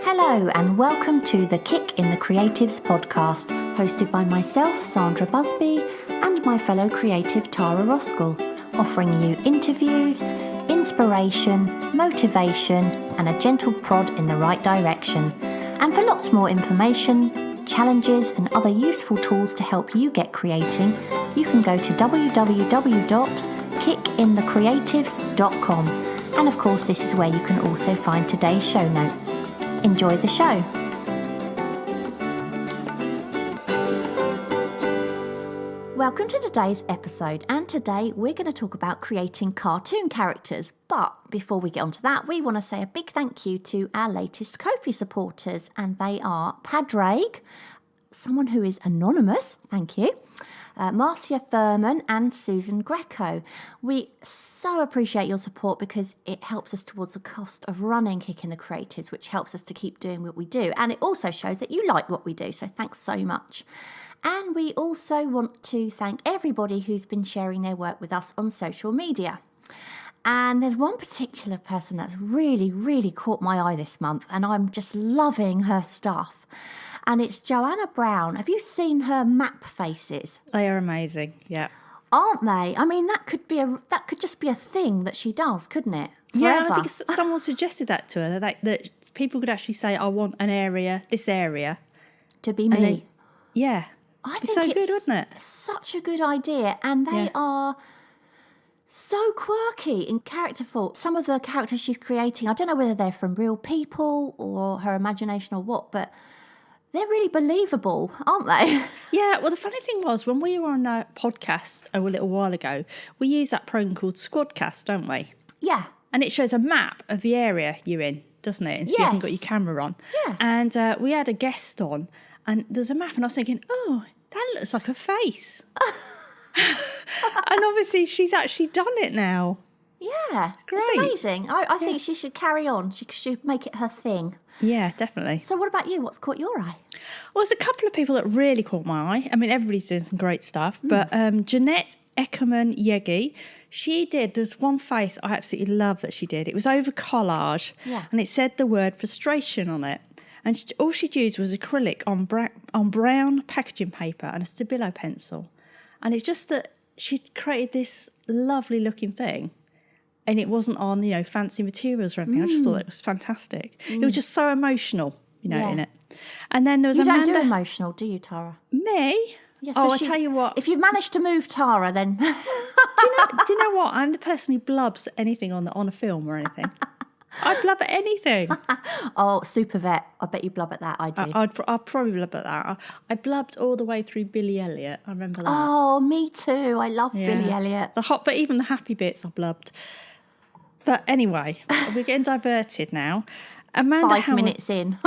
Hello and welcome to the Kick in the Creatives podcast, hosted by myself, Sandra Busby, and my fellow creative Tara Roskell, offering you interviews, inspiration, motivation, and a gentle prod in the right direction. And for lots more information, challenges, and other useful tools to help you get creating, you can go to www.kickinthecreatives.com. And of course, this is where you can also find today's show notes. Enjoy the show. Welcome to today's episode, and today we're going to talk about creating cartoon characters. But before we get on to that, we want to say a big thank you to our latest Ko-fi supporters, and they are Padraig, someone who is anonymous, thank you, Marcia Furman and Susan Greco. We so appreciate your support because it helps us towards the cost of running Kick in the Creatives, which helps us to keep doing what we do. And it also shows that you like what we do. So thanks so much. And we also want to thank everybody who's been sharing their work with us on social media. And there's one particular person that's really caught my eye this month, and I'm just loving her stuff. And it's Joanna Brown. Have you seen her map faces? They are amazing, yeah. Aren't they? I mean, that could just be a thing that she does, couldn't it? Forever. Yeah, I think someone suggested that to her, that people could actually say, I want this area. To be me. Yeah. I it's think so good, wouldn't it? Such a good idea. And they are so quirky and characterful. Some of the characters she's creating, I don't know whether they're from real people or her imagination or what, but they're really believable, aren't they? Yeah, well, the funny thing was, when we were on a podcast a little while ago, we use that program called Squadcast, don't we? Yeah. And it shows a map of the area you're in, doesn't it? If you haven't got your camera on. Yeah. And we had a guest on, and there's a map, and I was thinking, oh, that looks like a face. And obviously she's actually done it now. Yeah, great. It's amazing. I think she should carry on. She should make it her thing. Yeah, definitely. So what about you? What's caught your eye? Well, there's a couple of people that really caught my eye. I mean, everybody's doing some great stuff. But Janette Eckermann there's one face I absolutely love that she did. It was over collage, and it said the word frustration on it. And all she'd used was acrylic on brown packaging paper and a Stabilo pencil. And it's just that she'd created this lovely looking thing. And it wasn't on, fancy materials or anything. I just thought it was fantastic. It was just so emotional, in it. And then there was You don't do emotional, do you, Tara? Me? Yes. I tell you what. If you've managed to move Tara, then... do you know what? I'm the person who blubs at anything on a film or anything. I blub at anything. Oh, super vet. I bet you blub at that. I do. I'll probably blub at that. I blubbed all the way through Billy Elliot. I remember that. Oh, me too. I love Billy Elliot. But even the happy bits I blubbed. But anyway, we're getting diverted now. 5 minutes in.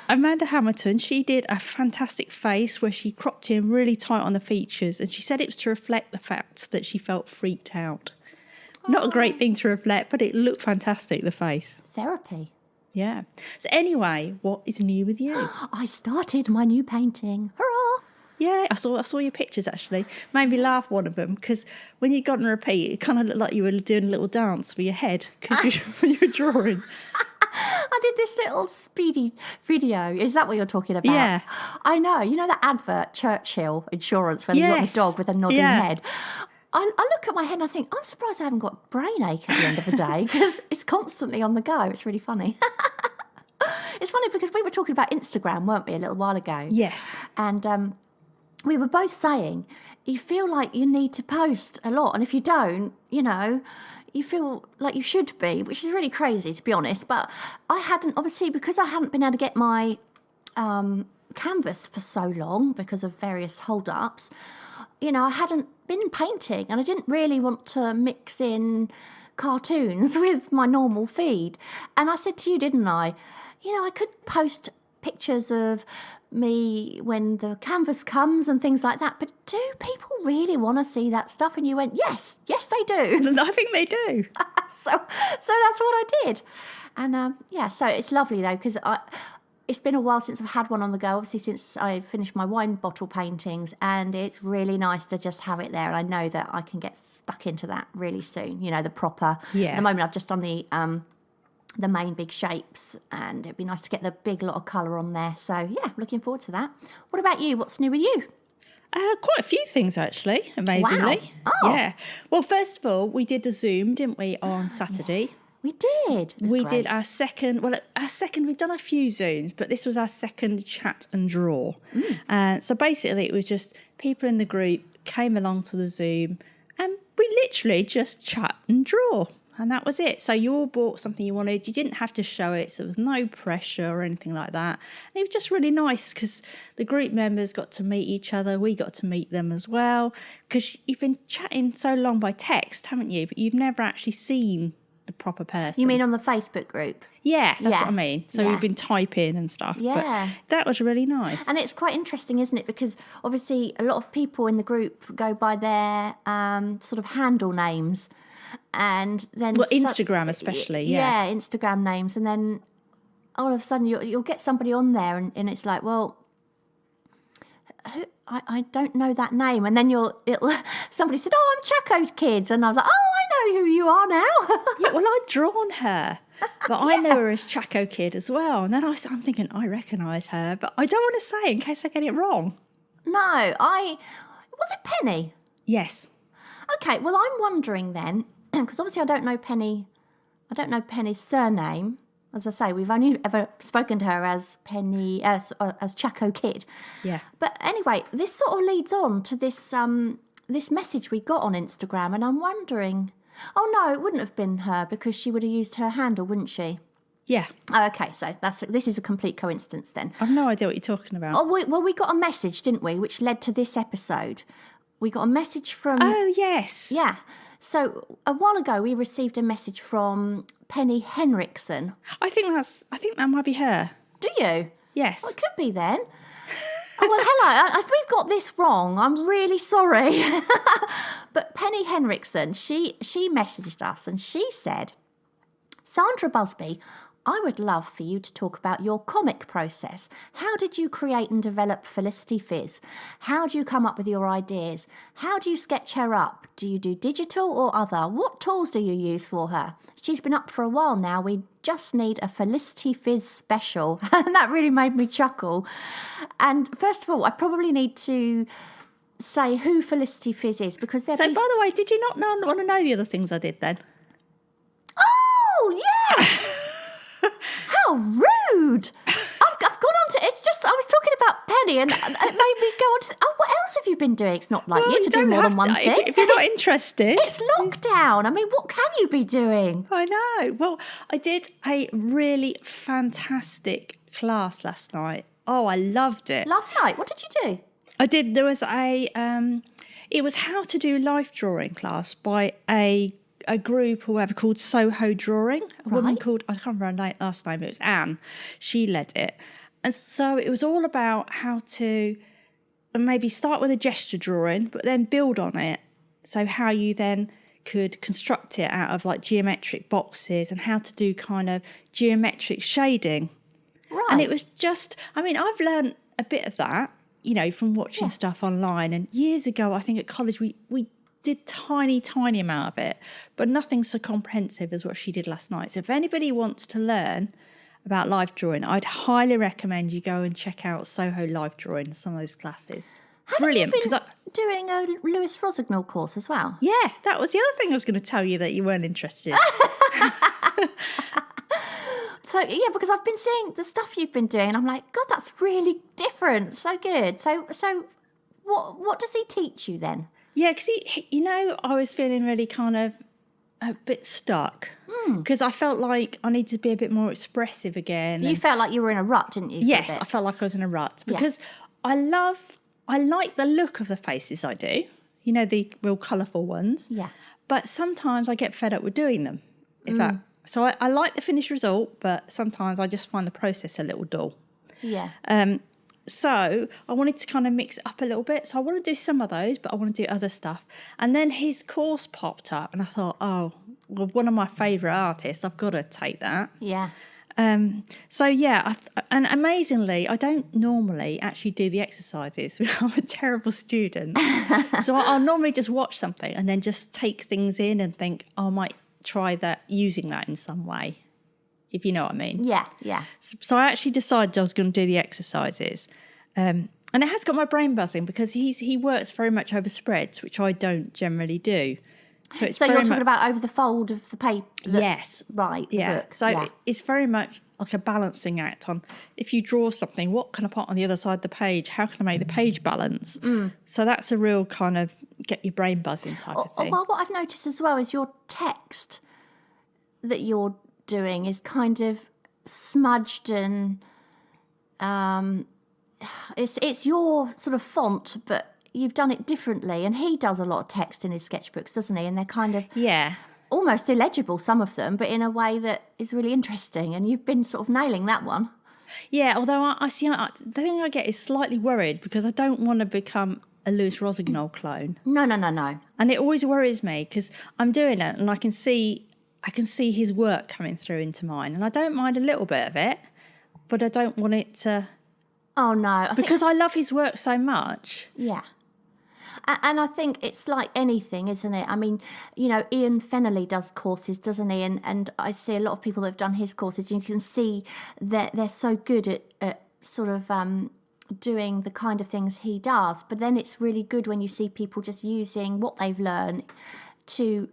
Amanda Hamilton, she did a fantastic face where she cropped in really tight on the features, and she said it was to reflect the fact that she felt freaked out. Not a great thing to reflect, but it looked fantastic, the face. Therapy. Yeah. So anyway, what is new with you? I started my new painting. Hurrah! Yeah, I saw your pictures, actually. Made me laugh, one of them, because when you got on repeat, it kind of looked like you were doing a little dance for your head when you were drawing. I did this little speedy video. Is that what you're talking about? Yeah. I know. You know that advert, Churchill Insurance, where you've got the dog with a nodding head? I look at my head and I think, I'm surprised I haven't got a brain ache at the end of the day because it's constantly on the go. It's really funny. It's funny because we were talking about Instagram, weren't we, a little while ago? Yes. And we were both saying you feel like you need to post a lot. And if you don't, you feel like you should be, which is really crazy, to be honest. But I hadn't, obviously, because I hadn't been able to get my canvas for so long because of various hold-ups, I hadn't been painting and I didn't really want to mix in cartoons with my normal feed. And I said to you, didn't I? I could post pictures of me when the canvas comes and things like that, but do people really want to see that stuff? And you went, yes they do. I think they do. so that's what I did. And so it's lovely though, because it's been a while since I've had one on the go, obviously since I finished my wine bottle paintings, and it's really nice to just have it there. And I know that I can get stuck into that really soon, the proper. Yeah. At the moment I've just done the the main big shapes, and it'd be nice to get the big lot of colour on there. So yeah, looking forward to that. What about you? What's new with you? Quite a few things, actually, amazingly. Wow. Oh. Yeah. Well, first of all, we did the Zoom, didn't we, on Saturday? Yeah, we did. We did our second, we've done a few Zooms, but this was our second chat and draw. So basically it was just people in the group came along to the Zoom and we literally just chat and draw. And that was it. So you all bought something you wanted. You didn't have to show it. So there was no pressure or anything like that. And it was just really nice because the group members got to meet each other. We got to meet them as well. Because you've been chatting so long by text, haven't you? But you've never actually seen the proper person. You mean on the Facebook group? Yeah, that's what I mean. So we've been typing and stuff. Yeah. But that was really nice. And it's quite interesting, isn't it? Because obviously a lot of people in the group go by their sort of handle names. And then Instagram especially, yeah, Instagram names, and then all of a sudden you'll get somebody on there, and it's like, well, I don't know that name, and then somebody said, oh, I'm Chaco Kids, and I was like, oh, I know who you are now. Yeah, well, I'd drawn her, but I know her as Chaco Kid as well, and then I'm thinking I recognise her, but I don't want to say in case I get it wrong. No, was it Penny? Yes. Okay, well, I'm wondering then, because obviously I don't know Penny's surname. As I say, we've only ever spoken to her as Penny, as Chaco Kid. Yeah. But anyway, this sort of leads on to this message we got on Instagram, and I'm wondering, oh no, it wouldn't have been her because she would have used her handle, wouldn't she? Yeah. Oh, okay, so this is a complete coincidence then. I've no idea what you're talking about. Oh, we got a message, didn't we, which led to this episode. We got a message from... Oh, yes. Yeah. So a while ago, we received a message from Penny Henriksen. I think that might be her. Do you? Yes. Well, it could be then. Oh, well, hello. If we've got this wrong, I'm really sorry. But Penny Henriksen, she messaged us and she said, Sandra Busby, I would love for you to talk about your comic process. How did you create and develop Felicity Fizz? How do you come up with your ideas? How do you sketch her up? Do you do digital or other? What tools do you use for her? She's been up for a while now. We just need a Felicity Fizz special. And that really made me chuckle. And first of all, I probably need to say who Felicity Fizz is because they're... So, by the way, did you not want to know the other things I did then? Oh, yes! How rude! I've gone on to... It's just... I was talking about Penny and it made me go on to... Oh, what else have you been doing? It's not like you to do more than one thing. If you're not interested. It's lockdown. I mean, what can you be doing? I know. Well, I did a really fantastic class last night. Oh, I loved it. Last night? What did you do? There was it was how to do life drawing class by a group or whatever called Soho Drawing. A woman called, I can't remember her last name, it was Anne. She led it. And so it was all about how to maybe start with a gesture drawing, but then build on it. So how you then could construct it out of like geometric boxes and how to do kind of geometric shading. Right. And it was just, I mean, I've learned a bit of that, you know, from watching stuff online. And years ago, I think at college, we did tiny amount of it, but nothing so comprehensive as what she did last night. So if anybody wants to learn about life drawing, I'd highly recommend you go and check out Soho Life Drawing, some of those classes. Brilliant. Have you been doing a Lewis Rosignol course as well? Yeah, that was the other thing I was going to tell you that you weren't interested in. So, yeah, because I've been seeing the stuff you've been doing, and I'm like, God, that's really different. So good. So what does he teach you then? Yeah, because, I was feeling really kind of a bit stuck because I felt like I needed to be a bit more expressive again. You felt like you were in a rut, didn't you? Yes, I felt like I was in a rut because I like the look of the faces I do, the real colourful ones. Yeah. But sometimes I get fed up with doing them. So I like the finished result, but sometimes I just find the process a little dull. Yeah. So I wanted to kind of mix it up a little bit. So I want to do some of those, but I want to do other stuff. And then his course popped up and I thought, oh, well, one of my favourite artists, I've got to take that. Yeah. And amazingly, I don't normally actually do the exercises. I'm a terrible student. So I'll normally just watch something and then just take things in and think, oh, I might try that, using that in some way. if you know what I mean. Yeah, yeah. So I actually decided I was going to do the exercises. And it has got my brain buzzing because he works very much over spreads, which I don't generally do. So you're talking about over the fold of the paper? Yes. Right, the book. So it's very much like a balancing act on, if you draw something, what can I put on the other side of the page? How can I make the page balance? So that's a real kind of get your brain buzzing type of thing. Well, what I've noticed as well is your text that you're doing is kind of smudged and it's your sort of font, but you've done it differently. And he does a lot of text in his sketchbooks, doesn't he? And they're kind of almost illegible, some of them, but in a way that is really interesting. And you've been sort of nailing that one. Yeah, although I see, the thing I get is slightly worried because I don't want to become a Lewis Rossignol clone. No. And it always worries me because I'm doing it and I can see his work coming through into mine. And I don't mind a little bit of it, but I don't want it to... Oh, no. Because I love his work so much. Yeah. And I think it's like anything, isn't it? I mean, you know, Ian Fennelly does courses, doesn't he? And I see a lot of people that have done his courses. You can see that they're so good at sort of doing the kind of things he does. But then it's really good when you see people just using what they've learned to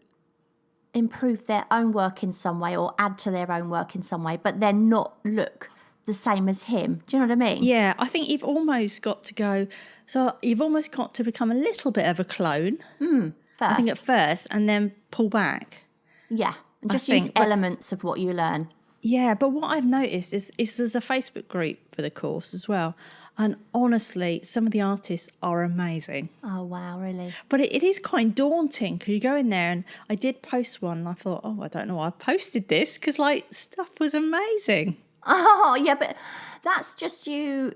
improve their own work in some way or add to their own work in some way, but then not look the same as him. Do you know what I mean? Yeah, I think you've almost got to go... So you've almost got to become a little bit of a clone. First. I think at first, and then pull back. Yeah, and just use elements of what you learn. Yeah, but what I've noticed is there's a Facebook group for the course as well. And honestly, some of the artists are amazing. Oh, wow, really? But it is quite daunting because you go in there and I did post one and I thought, I don't know why I posted this because, like, stuff was amazing. Oh, yeah, but that's just you...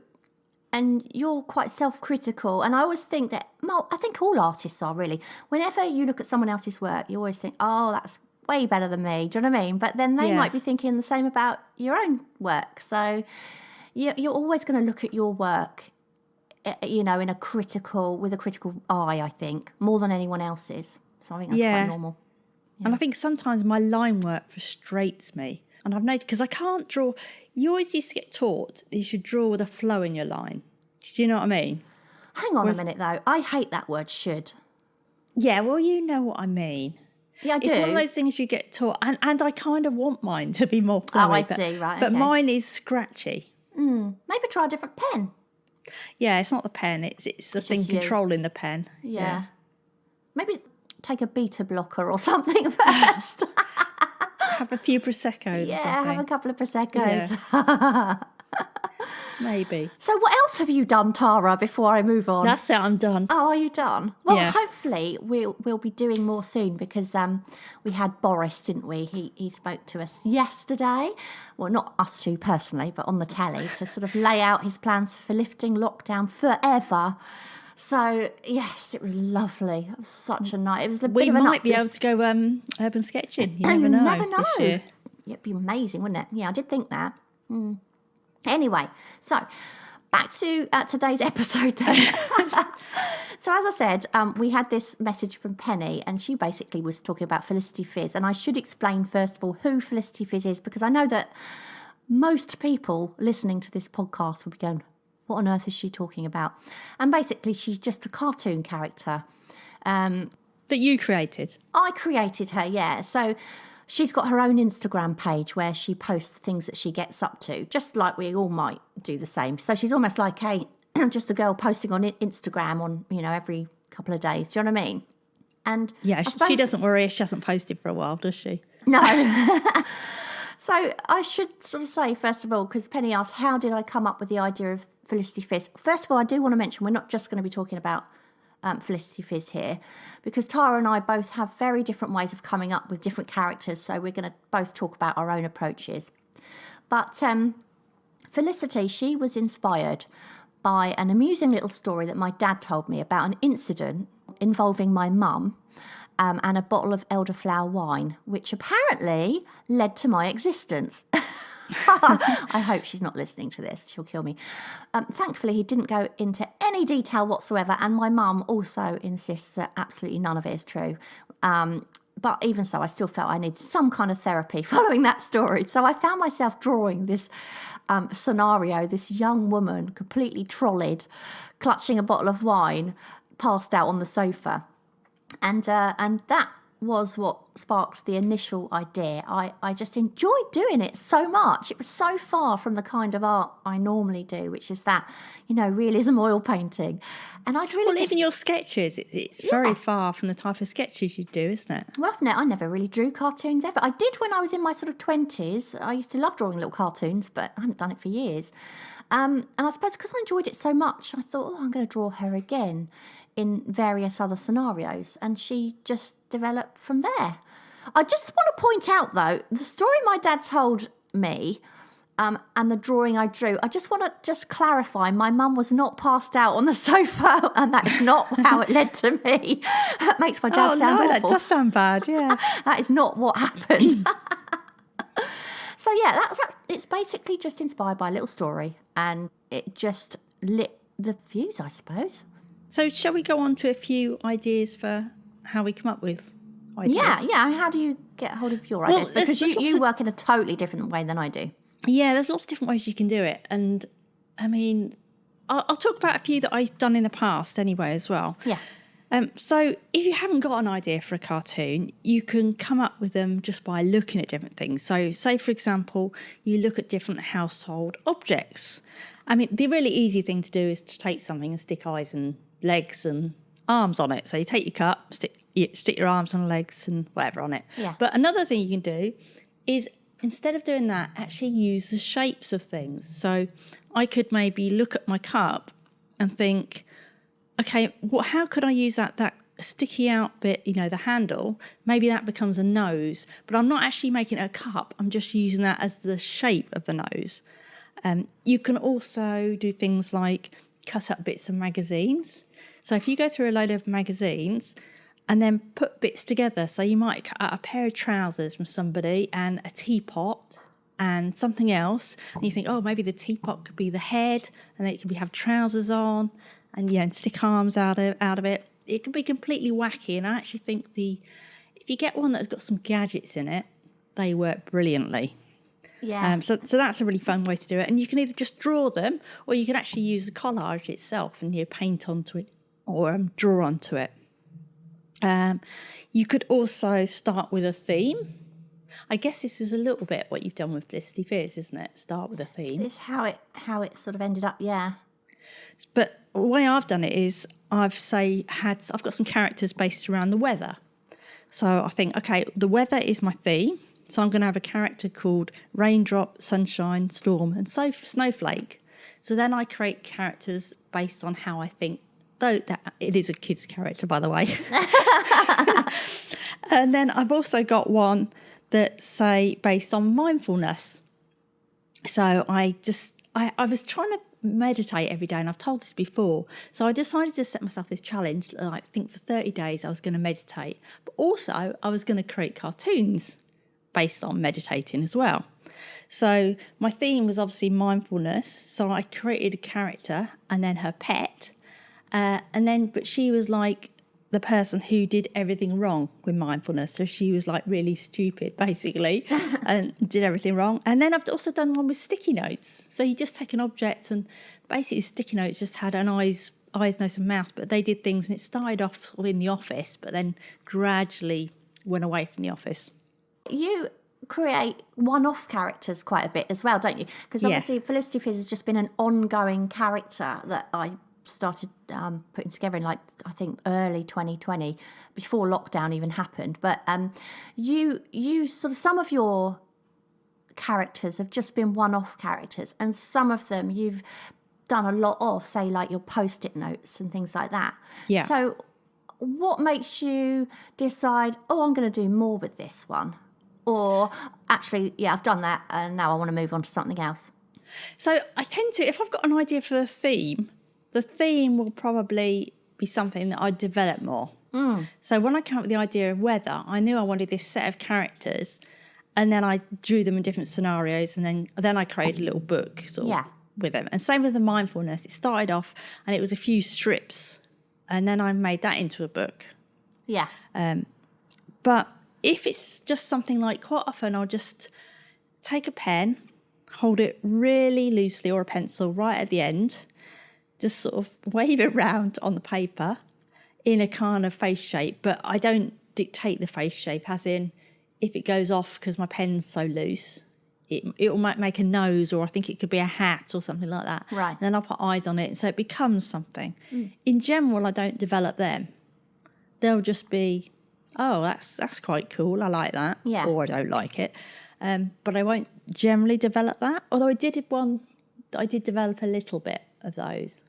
And you're quite self-critical. And I always think that, well, I think all artists are really. Whenever you look at someone else's work, you always think, oh, that's way better than me. Do you know what I mean? But then they might be thinking the same about your own work. So you're always going to look at your work, you know, with a critical eye, I think, more than anyone else's. So I think that's quite normal. Yeah. And I think sometimes my line work frustrates me. And I've noticed, because I can't draw... You always used to get taught that you should draw with a flow in your line. Do you know what I mean? Hang on a minute, though. I hate that word, should. Yeah, well, you know what I mean. Yeah, I do. It's one of those things you get taught. And I kind of want mine to be more flowy. Oh, I see, right. But mine is scratchy. Maybe try a different pen. Yeah, it's not the pen. It's the thing controlling the pen. Yeah. Maybe take a beta blocker or something first. Have a few Prosecco's. Yeah, have a couple of Prosecco's. Yeah. Maybe. So what else have you done, Tara, before I move on? That's it, I'm done. Oh, are you done? Well, hopefully we'll be doing more soon because we had Boris, didn't we? He spoke to us yesterday. Well, not us two personally, but on the telly to sort of lay out his plans for lifting lockdown forever. So, yes, it was lovely. It was such a night. It was a bit of an might be able to go urban sketching. You never know. Never know. It'd be amazing, wouldn't it? Yeah, I did think that. Anyway, so back to today's episode then. So as I said, we had this message from Penny and she basically was talking about Felicity Fizz. And I should explain, first of all, who Felicity Fizz is because I know that most people listening to this podcast will be going, what on earth is she talking about? And basically, she's just a cartoon character. That you created? I created her, yeah. So she's got her own Instagram page where she posts the things that she gets up to, just like we all might do the same. So she's almost like just a girl posting on Instagram on, you know, every couple of days. Do you know what I mean? And yeah, she doesn't worry if she hasn't posted for a while, does she? No. So I should sort of say, first of all, because Penny asked, how did I come up with the idea of Felicity Fizz? First of all, I do want to mention we're not just going to be talking about Felicity Fizz here, because Tara and I both have very different ways of coming up with different characters, so we're going to both talk about our own approaches. But Felicity, she was inspired by an amusing little story that my dad told me about an incident involving my mum and a bottle of elderflower wine, which apparently led to my existence. I hope she's not listening to this. She'll kill me. Thankfully, he didn't go into any detail whatsoever, and my mum also insists that absolutely none of it is true. But even so, I still felt I needed some kind of therapy following that story. So I found myself drawing this scenario, this young woman completely trolleyed, clutching a bottle of wine, passed out on the sofa. And that was what sparked the initial idea. I just enjoyed doing it so much. It was so far from the kind of art I normally do, which is that, realism oil painting. And I'd really even your sketches, it's very far from the type of sketches you do, isn't it? Well, I never really drew cartoons ever. I did when I was in my sort of 20s. I used to love drawing little cartoons, but I haven't done it for years. And I suppose because I enjoyed it so much, I thought, I'm going to draw her again in various other scenarios. And she just developed from there. I just want to point out, though, the story my dad told me and the drawing I drew, I just want to clarify, my mum was not passed out on the sofa, and that is not how it led to me. That makes my dad sound awful. That does sound bad, yeah. That is not what happened. So, yeah, it's basically just inspired by a little story, and it just lit the fuse, I suppose. So shall we go on to a few ideas for how we come up with ideas? Yeah. How do you get hold of your ideas? Because you work in a totally different way than I do. Yeah, there's lots of different ways you can do it. And, I mean, I'll talk about a few that I've done in the past anyway as well. Yeah. So if you haven't got an idea for a cartoon, you can come up with them just by looking at different things. So say, for example, you look at different household objects. I mean, the really easy thing to do is to take something and stick eyes and legs and arms on it. So you take your cup, stick your arms and legs and whatever on it. Yeah. But another thing you can do is, instead of doing that, actually use the shapes of things. So I could maybe look at my cup and think, okay, how could I use that sticky out bit, the handle? Maybe that becomes a nose, but I'm not actually making it a cup. I'm just using that as the shape of the nose. You can also do things like cut up bits of magazines. So if you go through a load of magazines and then put bits together, so you might cut out a pair of trousers from somebody and a teapot and something else, and you think, maybe the teapot could be the head, and then it could have trousers on, and and stick arms out of it. It can be completely wacky, and I actually think if you get one that's got some gadgets in it, they work brilliantly. Yeah. So that's a really fun way to do it, and you can either just draw them, or you can actually use the collage itself and paint onto it or draw onto it. You could also start with a theme. I guess this is a little bit what you've done with Felicity Fears, isn't it? Start with a theme. It's how it sort of ended up, yeah. But the way I've done it is I've got some characters based around the weather. So I think, okay, the weather is my theme. So I'm going to have a character called Raindrop, Sunshine, Storm, and Snowflake. So then I create characters based on how I think. Though it is a kid's character, by the way. And then I've also got one that's, say, based on mindfulness. So I was trying to meditate every day, and I've told this before. So I decided to set myself this challenge. I think for 30 days I was going to meditate. But also I was going to create cartoons based on meditating as well. So my theme was obviously mindfulness. So I created a character and then her pet. But she was like the person who did everything wrong with mindfulness. So she was like really stupid, basically, and did everything wrong. And then I've also done one with sticky notes. So you just take an object, and basically sticky notes just had an eyes, nose and mouth, but they did things, and it started off sort of in the office, but then gradually went away from the office. You create one-off characters quite a bit as well, don't you? Because obviously Felicity Fizz has just been an ongoing character that I started putting together in, I think, early 2020, before lockdown even happened. But you sort of, some of your characters have just been one-off characters, and some of them you've done a lot of, say, like your post-it notes and things like that. Yeah. So what makes you decide, I'm going to do more with this one? Or actually, I've done that and now I want to move on to something else? So I tend to, if I've got an idea for a theme, the theme will probably be something that I develop more. So when I came up with the idea of weather, I knew I wanted this set of characters, and then I drew them in different scenarios, and then I created a little book with them. And same with the mindfulness. It started off and it was a few strips, and then I made that into a book. Yeah. But if it's just something like, quite often I'll just take a pen, hold it really loosely, or a pencil right at the end, just sort of wave it round on the paper in a kind of face shape, but I don't dictate the face shape, as in if it goes off because my pen's so loose, it will make a nose, or I think it could be a hat or something like that. Right. And then I'll put eyes on it, so it becomes something. In general, I don't develop them. They'll just be, oh, that's quite cool, I like that, Yeah. or I don't like it. But I won't generally develop that, although I did develop a little bit of those.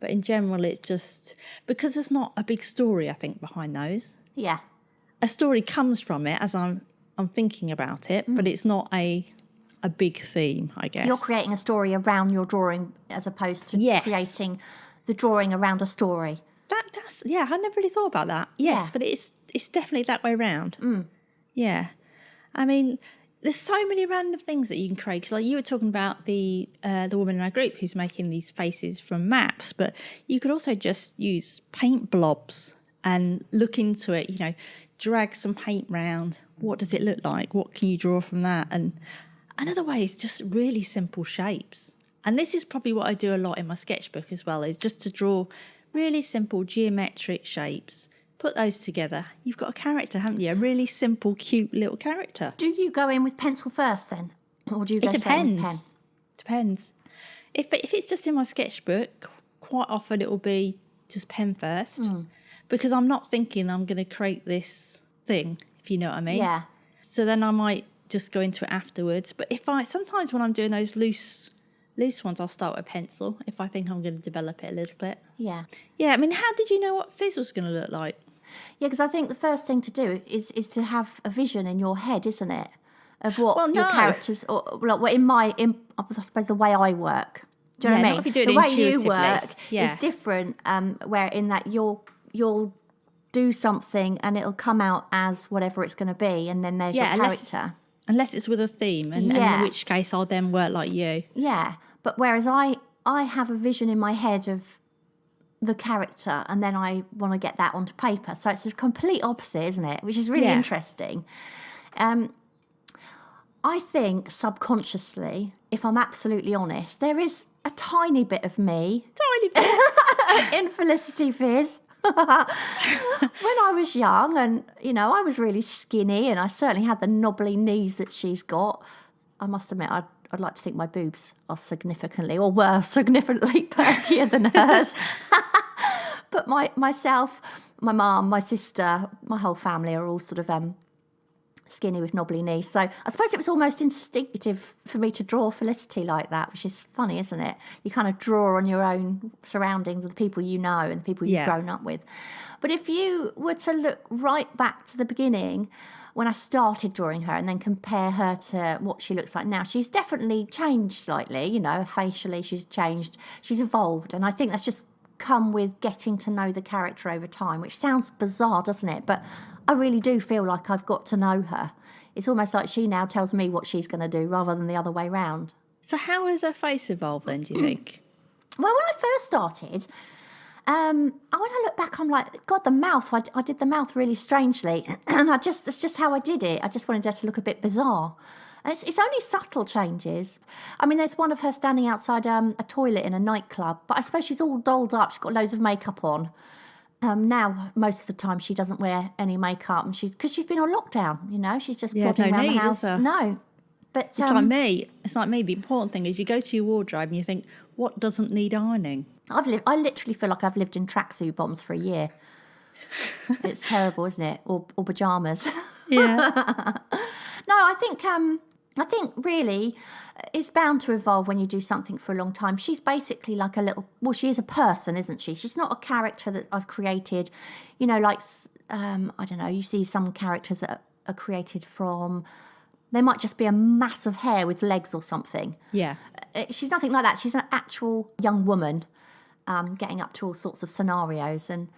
But in general, it's just, because there's not a big story, I think, behind those. Yeah. A story comes from it as I'm thinking about it, but it's not a big theme, I guess. You're creating a story around your drawing as opposed to creating the drawing around a story. That's I never really thought about that. Yes, Yeah. but it's definitely that way round. Yeah. I mean, there's so many random things that you can create. 'Cause like you were talking about the woman in our group who's making these faces from maps, but you could also just use paint blobs and look into it, you know, drag some paint round. What does it look like? What can you draw from that? And another way is just really simple shapes. And this is probably what I do a lot in my sketchbook as well, is just to draw really simple geometric shapes. Put those together. You've got a character, haven't you? A really simple, cute little character. Do you go in with pencil first then? Or do you go straight in with pen? Depends. If it's just in my sketchbook, quite often it will be just pen first. Because I'm not thinking I'm going to create this thing, if you know what I mean. Yeah. So then I might just go into it afterwards. But sometimes when I'm doing those loose ones, I'll start with a pencil if I think I'm going to develop it a little bit. Yeah. Yeah, I mean, how did you know what Fizz was going to look like? Yeah, because I think the first thing to do is to have a vision in your head, isn't it? Of what your characters, or like I suppose the way I work. Do you know what I mean? Not if you do it the way you intuitively. work Yeah. is different. Where in that you'll do something and it'll come out as whatever it's going to be, and then there's your character. Unless it's with a theme, and in which case I'll then work like you. Yeah, but whereas I have a vision in my head of the character, and then I want to get that onto paper. So it's the complete opposite, isn't it? Which is really interesting. I think subconsciously, if I'm absolutely honest, there is a tiny bit of me in Felicity Fizz. When I was young, and you know, I was really skinny, and I certainly had the knobbly knees that she's got. I must admit, I'd like to think my boobs are significantly perkier than hers. But myself, my mum, my sister, my whole family are all sort of skinny with knobbly knees. So I suppose it was almost instinctive for me to draw Felicity like that, which is funny, isn't it? You kind of draw on your own surroundings, the people you know and the people you've grown up with. But if you were to look right back to the beginning, when I started drawing her, and then compare her to what she looks like now, she's definitely changed slightly, you know, facially she's changed, she's evolved. And I think that's just come with getting to know the character over time, which sounds bizarre, doesn't it? But I really do feel like I've got to know her. It's almost like she now tells me what she's going to do rather than the other way round. So how has her face evolved then, do you think? Well, when I first started, when I look back, I'm like, God, the mouth, I did the mouth really strangely. And that's just how I did it. I just wanted her to look a bit bizarre. And it's only subtle changes. I mean, there's one of her standing outside a toilet in a nightclub, but I suppose she's all dolled up. She's got loads of makeup on. Now, most of the time, she doesn't wear any makeup, and because she's been on lockdown, you know, she's just plodding around the house. No, but it's like me. It's like me. The important thing is you go to your wardrobe and you think, what doesn't need ironing? I literally feel like I've lived in tracksuit bombs for a year. It's terrible, isn't it? Or pajamas. Yeah. No, I think really it's bound to evolve when you do something for a long time. She's basically like she is a person, isn't she? She's not a character that I've created, you know, like, I don't know, you see some characters that are created from, they might just be a mass of hair with legs or something. Yeah. She's nothing like that. She's an actual young woman getting up to all sorts of scenarios. And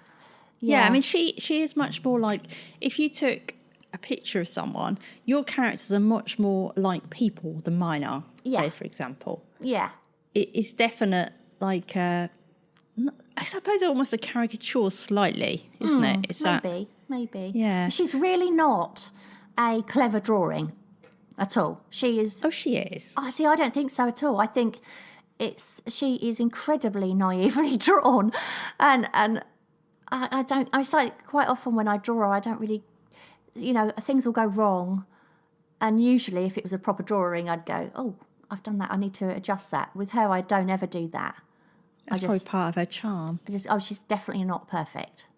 yeah, I mean, she is much more like, if you took a picture of someone, your characters are much more like people than mine are, say, for example. Yeah. It's definite, like, I suppose almost a caricature slightly, isn't it? It's maybe. Yeah. She's really not a clever drawing at all. She is. Oh, she is. I see. I don't think so at all. I think she is incredibly naively drawn, and I don't. I say quite often when I draw, I don't really, things will go wrong, and usually if it was a proper drawing, I'd go, oh, I've done that. I need to adjust that. With her, I don't ever do that. That's probably part of her charm. She's definitely not perfect.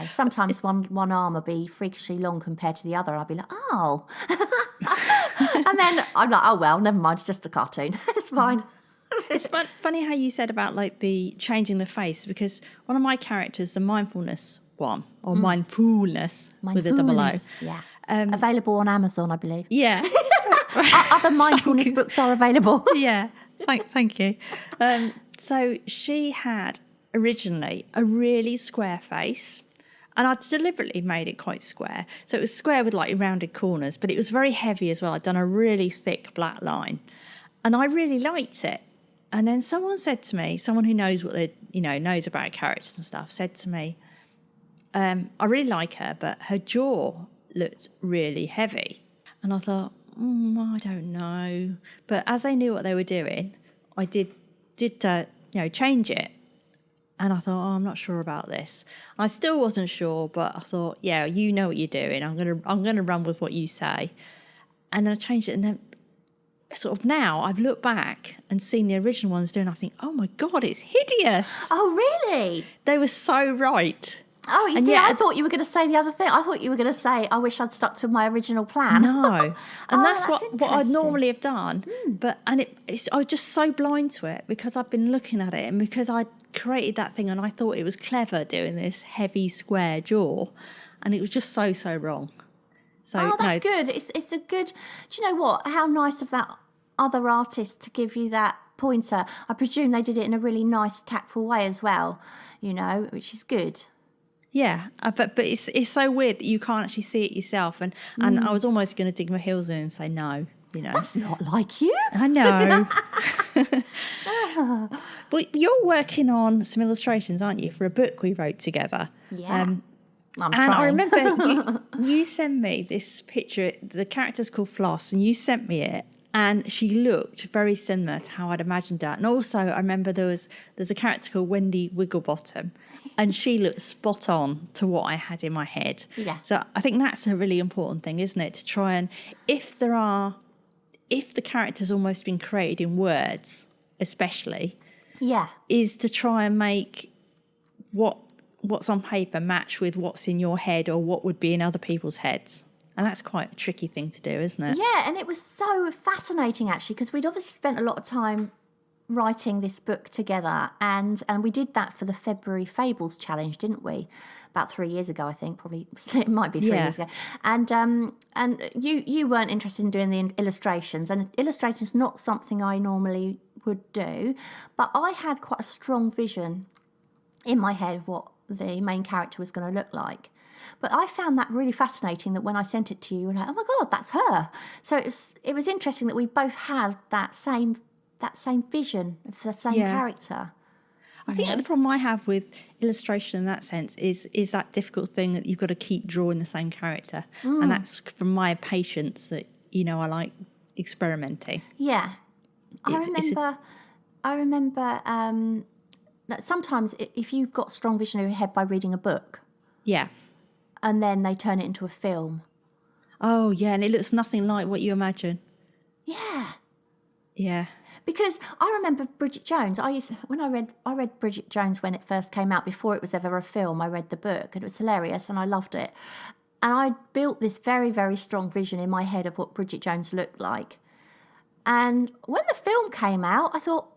Sometimes one arm will be freakishly long compared to the other. I'll be like, oh. And then I'm like, oh, well, never mind. It's just a cartoon. It's fine. It's funny how you said about like the changing the face, because one of my characters, the mindfulness one, or mindfulness with a double O. Yeah. Available on Amazon, I believe. Yeah. Other mindfulness books are available. Yeah. Thank you. So she had originally a really square face, and I deliberately made it quite square. So it was square with like rounded corners, but it was very heavy as well. I'd done a really thick black line, and I really liked it. And then someone said to me, someone who knows what they, knows about characters and stuff, said to me, I really like her, but her jaw looked really heavy. And I thought, I don't know. But as they knew what they were doing, I did change it. And I thought, I'm not sure about this. I still wasn't sure, but I thought, yeah, you know what you're doing. I'm gonna run with what you say. And then I changed it, and then sort of now I've looked back and seen the original ones doing, I think, oh my God, it's hideous. Oh, really? They were so right. Oh, you see, I thought you were going to say the other thing. I thought you were going to say, I wish I'd stuck to my original plan. No. And that's what I'd normally have done. But I was just so blind to it because I've been looking at it, and because I created that thing and I thought it was clever doing this heavy square jaw, and it was just so wrong. So that's good. It's a good. Do you know what? How nice of that other artist to give you that pointer. I presume they did it in a really nice, tactful way as well. Which is good. Yeah, but it's so weird that you can't actually see it yourself, and I was almost going to dig my heels in and say no. That's not like you. I know. But you're working on some illustrations, aren't you, for a book we wrote together? Yeah. I'm trying. I remember you sent me this picture. The character's called Floss, and you sent me it, and she looked very similar to how I'd imagined her. And also, I remember there's a character called Wendy Wigglebottom, and she looked spot on to what I had in my head. Yeah. So I think that's a really important thing, isn't it? To try and, if the character's almost been created in words, especially, is to try and make what's on paper match with what's in your head or what would be in other people's heads. And that's quite a tricky thing to do, isn't it? Yeah, and it was so fascinating, actually, because we'd obviously spent a lot of time writing this book together, and we did that for the February Fables Challenge, didn't we? About 3 years ago, I think. Probably it might be 3 years ago. And you weren't interested in doing the illustrations, and illustrations not something I normally would do, but I had quite a strong vision in my head of what the main character was going to look like. But I found that really fascinating that when I sent it to you, you were like, oh my God, that's her. So it was interesting that we both had that same vision of the same character. I think the problem I have with illustration in that sense is that difficult thing that you've got to keep drawing the same character. And that's from my patience that, I like experimenting. Yeah. I remember that sometimes if you've got strong vision in your head by reading a book. Yeah. And then they turn it into a film. Oh, yeah, and it looks nothing like what you imagine. Yeah. Yeah. Because I remember Bridget Jones. I read Bridget Jones when it first came out, before it was ever a film. I read the book, and it was hilarious, and I loved it. And I built this very, very strong vision in my head of what Bridget Jones looked like. And when the film came out, I thought,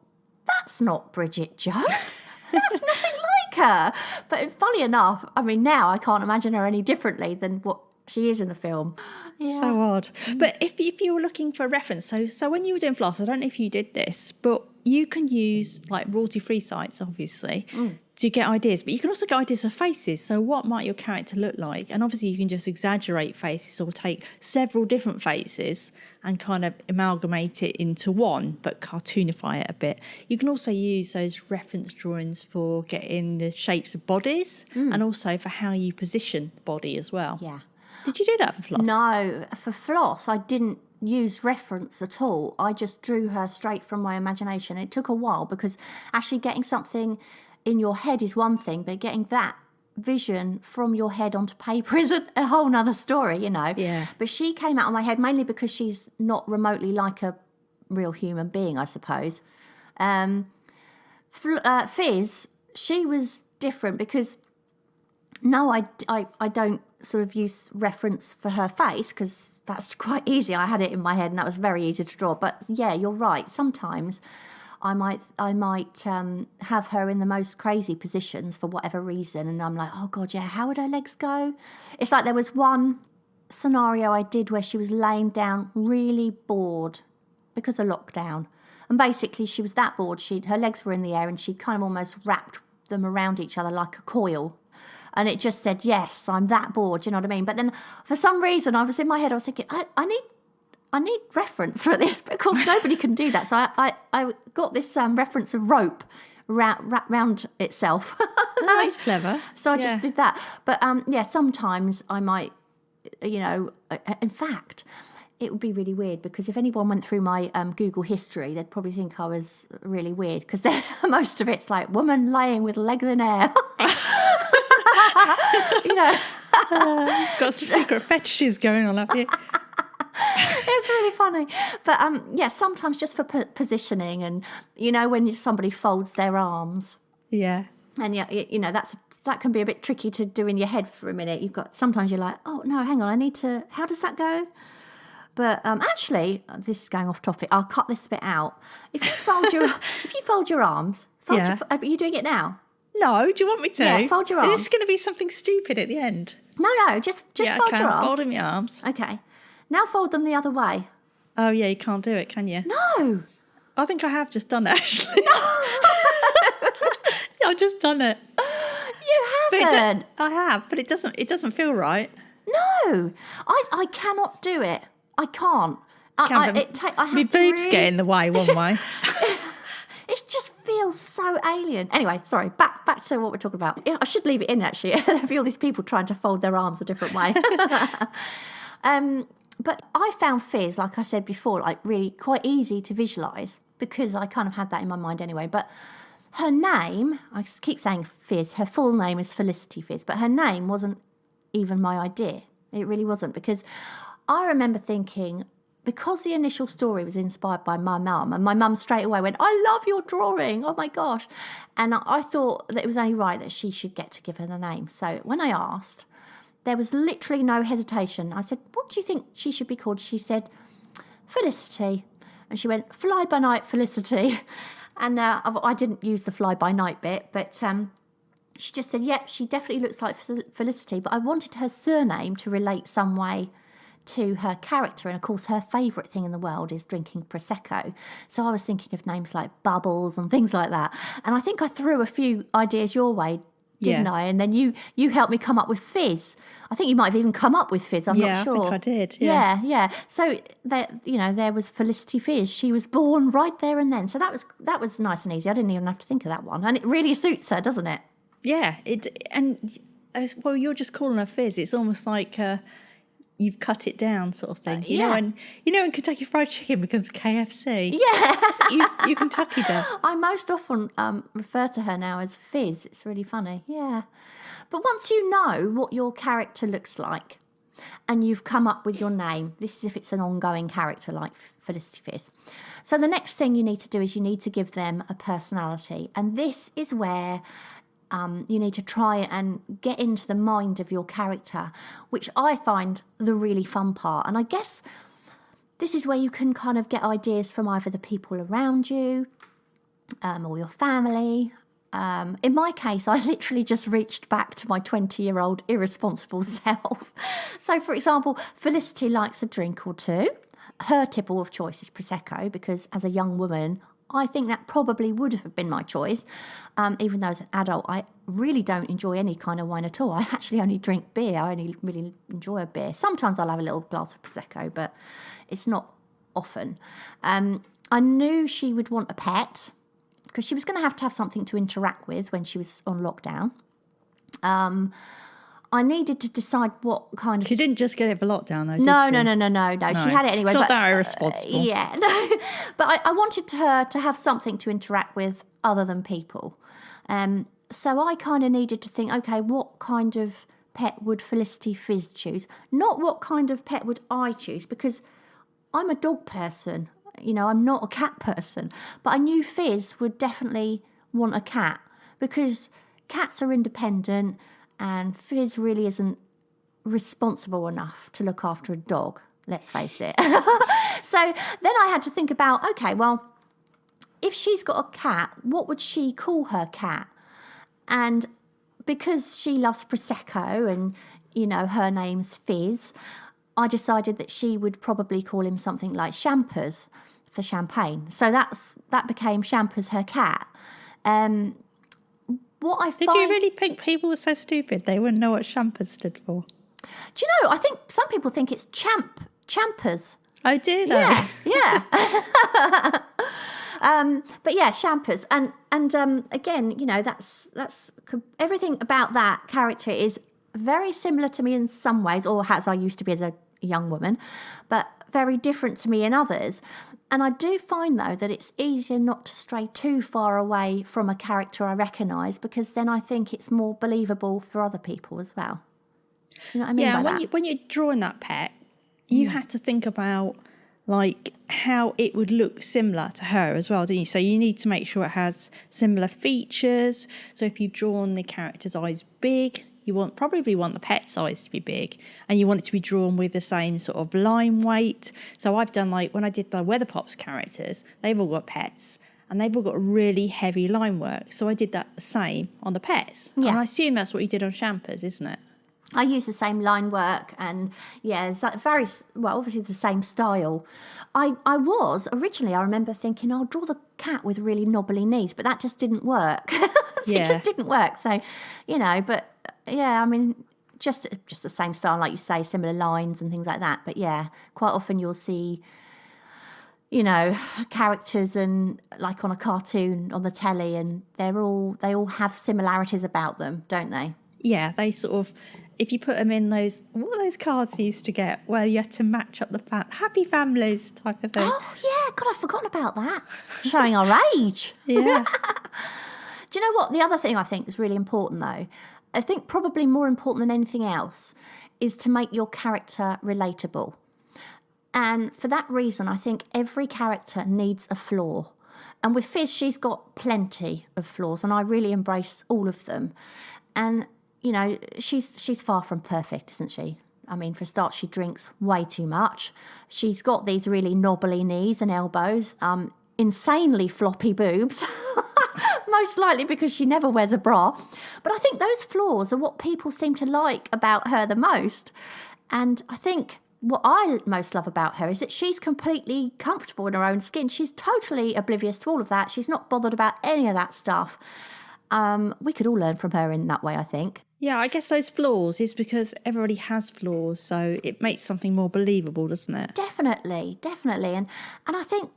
that's not Bridget Jones. That's nothing like her. But funny enough, now I can't imagine her any differently than what she is in the film. Yeah. So odd. But if you were looking for a reference, so when you were doing Floss, I don't know if you did this, but you can use like royalty-free sites, obviously, to get ideas. But you can also get ideas of faces. So what might your character look like? And obviously you can just exaggerate faces or take several different faces and kind of amalgamate it into one, but cartoonify it a bit. You can also use those reference drawings for getting the shapes of bodies and also for how you position the body as well. Yeah. Did you do that for Floss? No, for Floss, I didn't use reference at all. I just drew her straight from my imagination. It took a while because actually getting something in your head is one thing, but getting that vision from your head onto paper is a whole nother story, you know. Yeah. But she came out of my head mainly because she's not remotely like a real human being, I suppose. Fizz, she was different because I don't sort of use reference for her face because that's quite easy. I had it in my head and that was very easy to draw. But yeah, you're right. Sometimes I might have her in the most crazy positions for whatever reason, and I'm like, oh God, yeah, how would her legs go? It's like there was one scenario I did where she was laying down really bored because of lockdown, and basically she was that bored. Her legs were in the air and she kind of almost wrapped them around each other like a coil. And it just said, yes, I'm that bored, you know what I mean? But then for some reason I was in my head, I was thinking, I need reference for this, but of course nobody can do that. So I got this reference of rope wrapped round itself. Oh, that's clever. So I just did that. But yeah, sometimes I might, you know, in fact, it would be really weird because if anyone went through my Google history, they'd probably think I was really weird because most of it's like woman laying with legs in air. You know. Got some secret fetishes going on up here. It's really funny. But yeah, sometimes just for positioning and, you know, when somebody folds their arms. Yeah. And, you know, that can be a bit tricky to do in your head for a minute. Sometimes you're like, oh, no, hang on, how does that go? But actually, this is going off topic. I'll cut this bit out. If you fold your arms, are you doing it now? No, do you want me to? Yeah, fold your arms. Is this going to be something stupid at the end? No, just fold your arms. Folding my arms. Okay. Now fold them the other way. Oh, yeah, you can't do it, can you? No. I think I have just done it, actually. I've just done it. You haven't. I have, but it doesn't feel right. No. I cannot do it. I can't. I have my to boobs really... get in the way one way. It just feels so alien. Anyway, sorry, back to what we're talking about. I should leave it in, actually. I feel these people trying to fold their arms a different way. But I found Fizz, like I said before, like really quite easy to visualise because I kind of had that in my mind anyway. But her name, I keep saying Fizz, her full name is Felicity Fizz, but her name wasn't even my idea. It really wasn't, because I remember thinking, because the initial story was inspired by my mum, and my mum straight away went, I love your drawing, oh my gosh. And I thought that it was only right that she should get to give her the name. So when I asked, there was literally no hesitation. I said, what do you think she should be called? She said, Felicity. And she went, Fly by Night Felicity. And I didn't use the fly by night bit, but she just said, yep, she definitely looks like Felicity, but I wanted her surname to relate some way to her character. And of course, her favourite thing in the world is drinking Prosecco. So I was thinking of names like Bubbles and things like that. And I think I threw a few ideas your way, didn't I? And then you helped me come up with Fizz. I think you might have even come up with Fizz. I'm not sure. I think I did. Yeah. So there was Felicity Fizz. She was born right there and then. So that was nice and easy. I didn't even have to think of that one. And it really suits her, doesn't it? Yeah. Well, you're just calling her Fizz. It's almost like you've cut it down, sort of thing. You know when Kentucky Fried Chicken becomes KFC. Yeah, you Kentucky there. I most often refer to her now as Fizz. It's really funny. Yeah, but once you know what your character looks like, and you've come up with your name, this is if it's an ongoing character like Felicity Fizz. So the next thing you need to do is you need to give them a personality, and this is where you need to try and get into the mind of your character, which I find the really fun part. And I guess this is where you can kind of get ideas from either the people around you or your family. In my case, I literally just reached back to my 20-year-old irresponsible self. So, for example, Felicity likes a drink or two. Her tipple of choice is Prosecco, because as a young woman, I think that probably would have been my choice, even though as an adult, I really don't enjoy any kind of wine at all. I actually only drink beer. I only really enjoy a beer. Sometimes I'll have a little glass of Prosecco, but it's not often. I knew she would want a pet because she was going to have something to interact with when she was on lockdown. I I needed to decide what kind of... She didn't just get it for lockdown, though, did No. she? She had it anyway. She's not but, that irresponsible. Yeah, no. But I wanted her to have something to interact with other than people. So I kind of needed to think, okay, what kind of pet would Felicity Fizz choose? Not what kind of pet would I choose, because I'm a dog person. You know, I'm not a cat person. But I knew Fizz would definitely want a cat, because cats are independent and Fizz really isn't responsible enough to look after a dog, let's face it. So then I had to think about, okay, well, if she's got a cat, what would she call her cat? And because she loves Prosecco and, you know, her name's Fizz, I decided that she would probably call him something like Champers for champagne. So that became Champers her cat. Did you really think people were so stupid they wouldn't know what Champers stood for? Do you know, I think some people think it's Champers. Oh, do they? Yeah. But yeah, Champers. And again, you know, that's everything about that character is very similar to me in some ways, or as I used to be as a young woman, but very different to me in others. And I do find, though, that it's easier not to stray too far away from a character I recognise, because then I think it's more believable for other people as well. Do you know what I mean by that? When you're drawing that pet, you had to think about, like, how it would look similar to her as well, don't you? So you need to make sure it has similar features. So if you've drawn the character's eyes big, you probably want the pet's eyes to be big, and you want it to be drawn with the same sort of line weight. So I've done, like, when I did the Weather Pops characters, they've all got pets and they've all got really heavy line work. So I did that the same on the pets. Yeah. And I assume that's what you did on Champers, isn't it? I use the same line work, and yeah, it's very, well, obviously the same style. I originally, I remember thinking, I'll draw the cat with really knobbly knees, but that just didn't work. It just didn't work. So, you know, but yeah, I mean, just the same style, like you say, similar lines and things like that. But yeah, quite often you'll see, you know, characters and like on a cartoon on the telly, and they all have similarities about them, don't they? Yeah, they sort of, if you put them in those, what were those cards you used to get where you had to match up the happy families type of thing? Oh, yeah. God, I've forgotten about that. Showing our age. Yeah. Do you know what? The other thing I think is really important, though, I think probably more important than anything else, is to make your character relatable. And for that reason, I think every character needs a flaw. And with Fizz, she's got plenty of flaws, and I really embrace all of them. And you know, she's far from perfect, isn't she? I mean, for a start, she drinks way too much. She's got these really knobbly knees and elbows, insanely floppy boobs, most likely because she never wears a bra. But I think those flaws are what people seem to like about her the most. And I think what I most love about her is that she's completely comfortable in her own skin. She's totally oblivious to all of that. She's not bothered about any of that stuff. We could all learn from her in that way, I think. Yeah, I guess those flaws is because everybody has flaws, so it makes something more believable, doesn't it? Definitely. And I think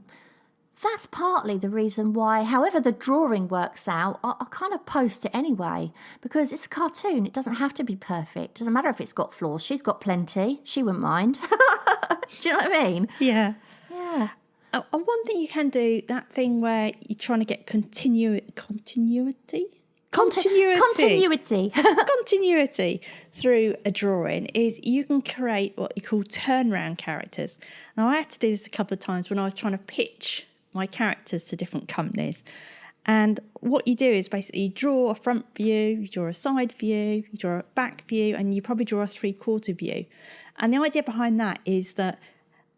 that's partly the reason why, however the drawing works out, I kind of post it anyway, because it's a cartoon. It doesn't have to be perfect. It doesn't matter if it's got flaws. She's got plenty. She wouldn't mind. Do you know what I mean? Yeah. Yeah. And one thing you can do, that thing where you're trying to get continuity through a drawing, is you can create what you call turnaround characters. Now, I had to do this a couple of times when I was trying to pitch my characters to different companies. And what you do is basically you draw a front view, you draw a side view, you draw a back view, and you probably draw a 3/4 view. And the idea behind that is that,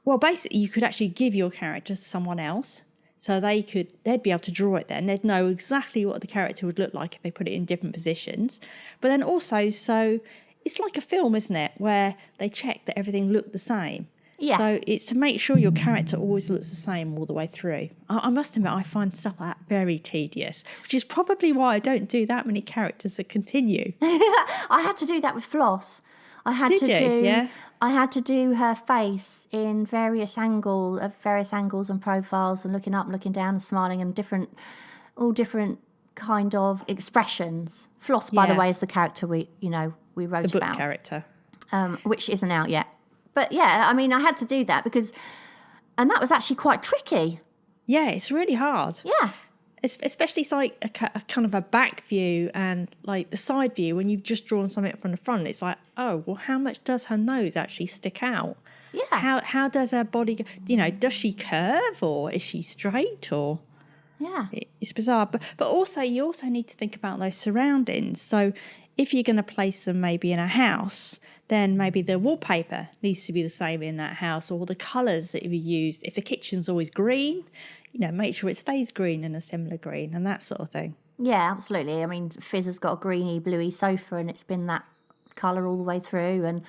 well, basically you could actually give your character to someone else. So they'd be able to draw it then. They'd know exactly what the character would look like if they put it in different positions. But then also, so it's like a film, isn't it? Where they check that everything looked the same. Yeah. So it's to make sure your character always looks the same all the way through. I must admit, I find stuff like that very tedious, which is probably why I don't do that many characters that continue. I had to do that with Floss. I had to do her face in various angles and profiles, and looking up, looking down, and smiling, and all different kind of expressions. Floss, by the way, is the character we wrote The book about. character. Which isn't out yet. But yeah, I mean, I had to do that and that was actually quite tricky. Yeah, it's really hard. Yeah. Especially it's like a kind of a back view and like the side view when you've just drawn something from the front. It's like, oh, well, how much does her nose actually stick out? Yeah. How does her body, does she curve or is she straight or? Yeah. It's bizarre. But also, you also need to think about those surroundings. So if you're going to place them maybe in a house, then maybe the wallpaper needs to be the same in that house, or the colours that you used. If the kitchen's always green, make sure it stays green and a similar green and that sort of thing. Yeah, absolutely. I mean, Fizz has got a greeny, bluey sofa and it's been that colour all the way through. And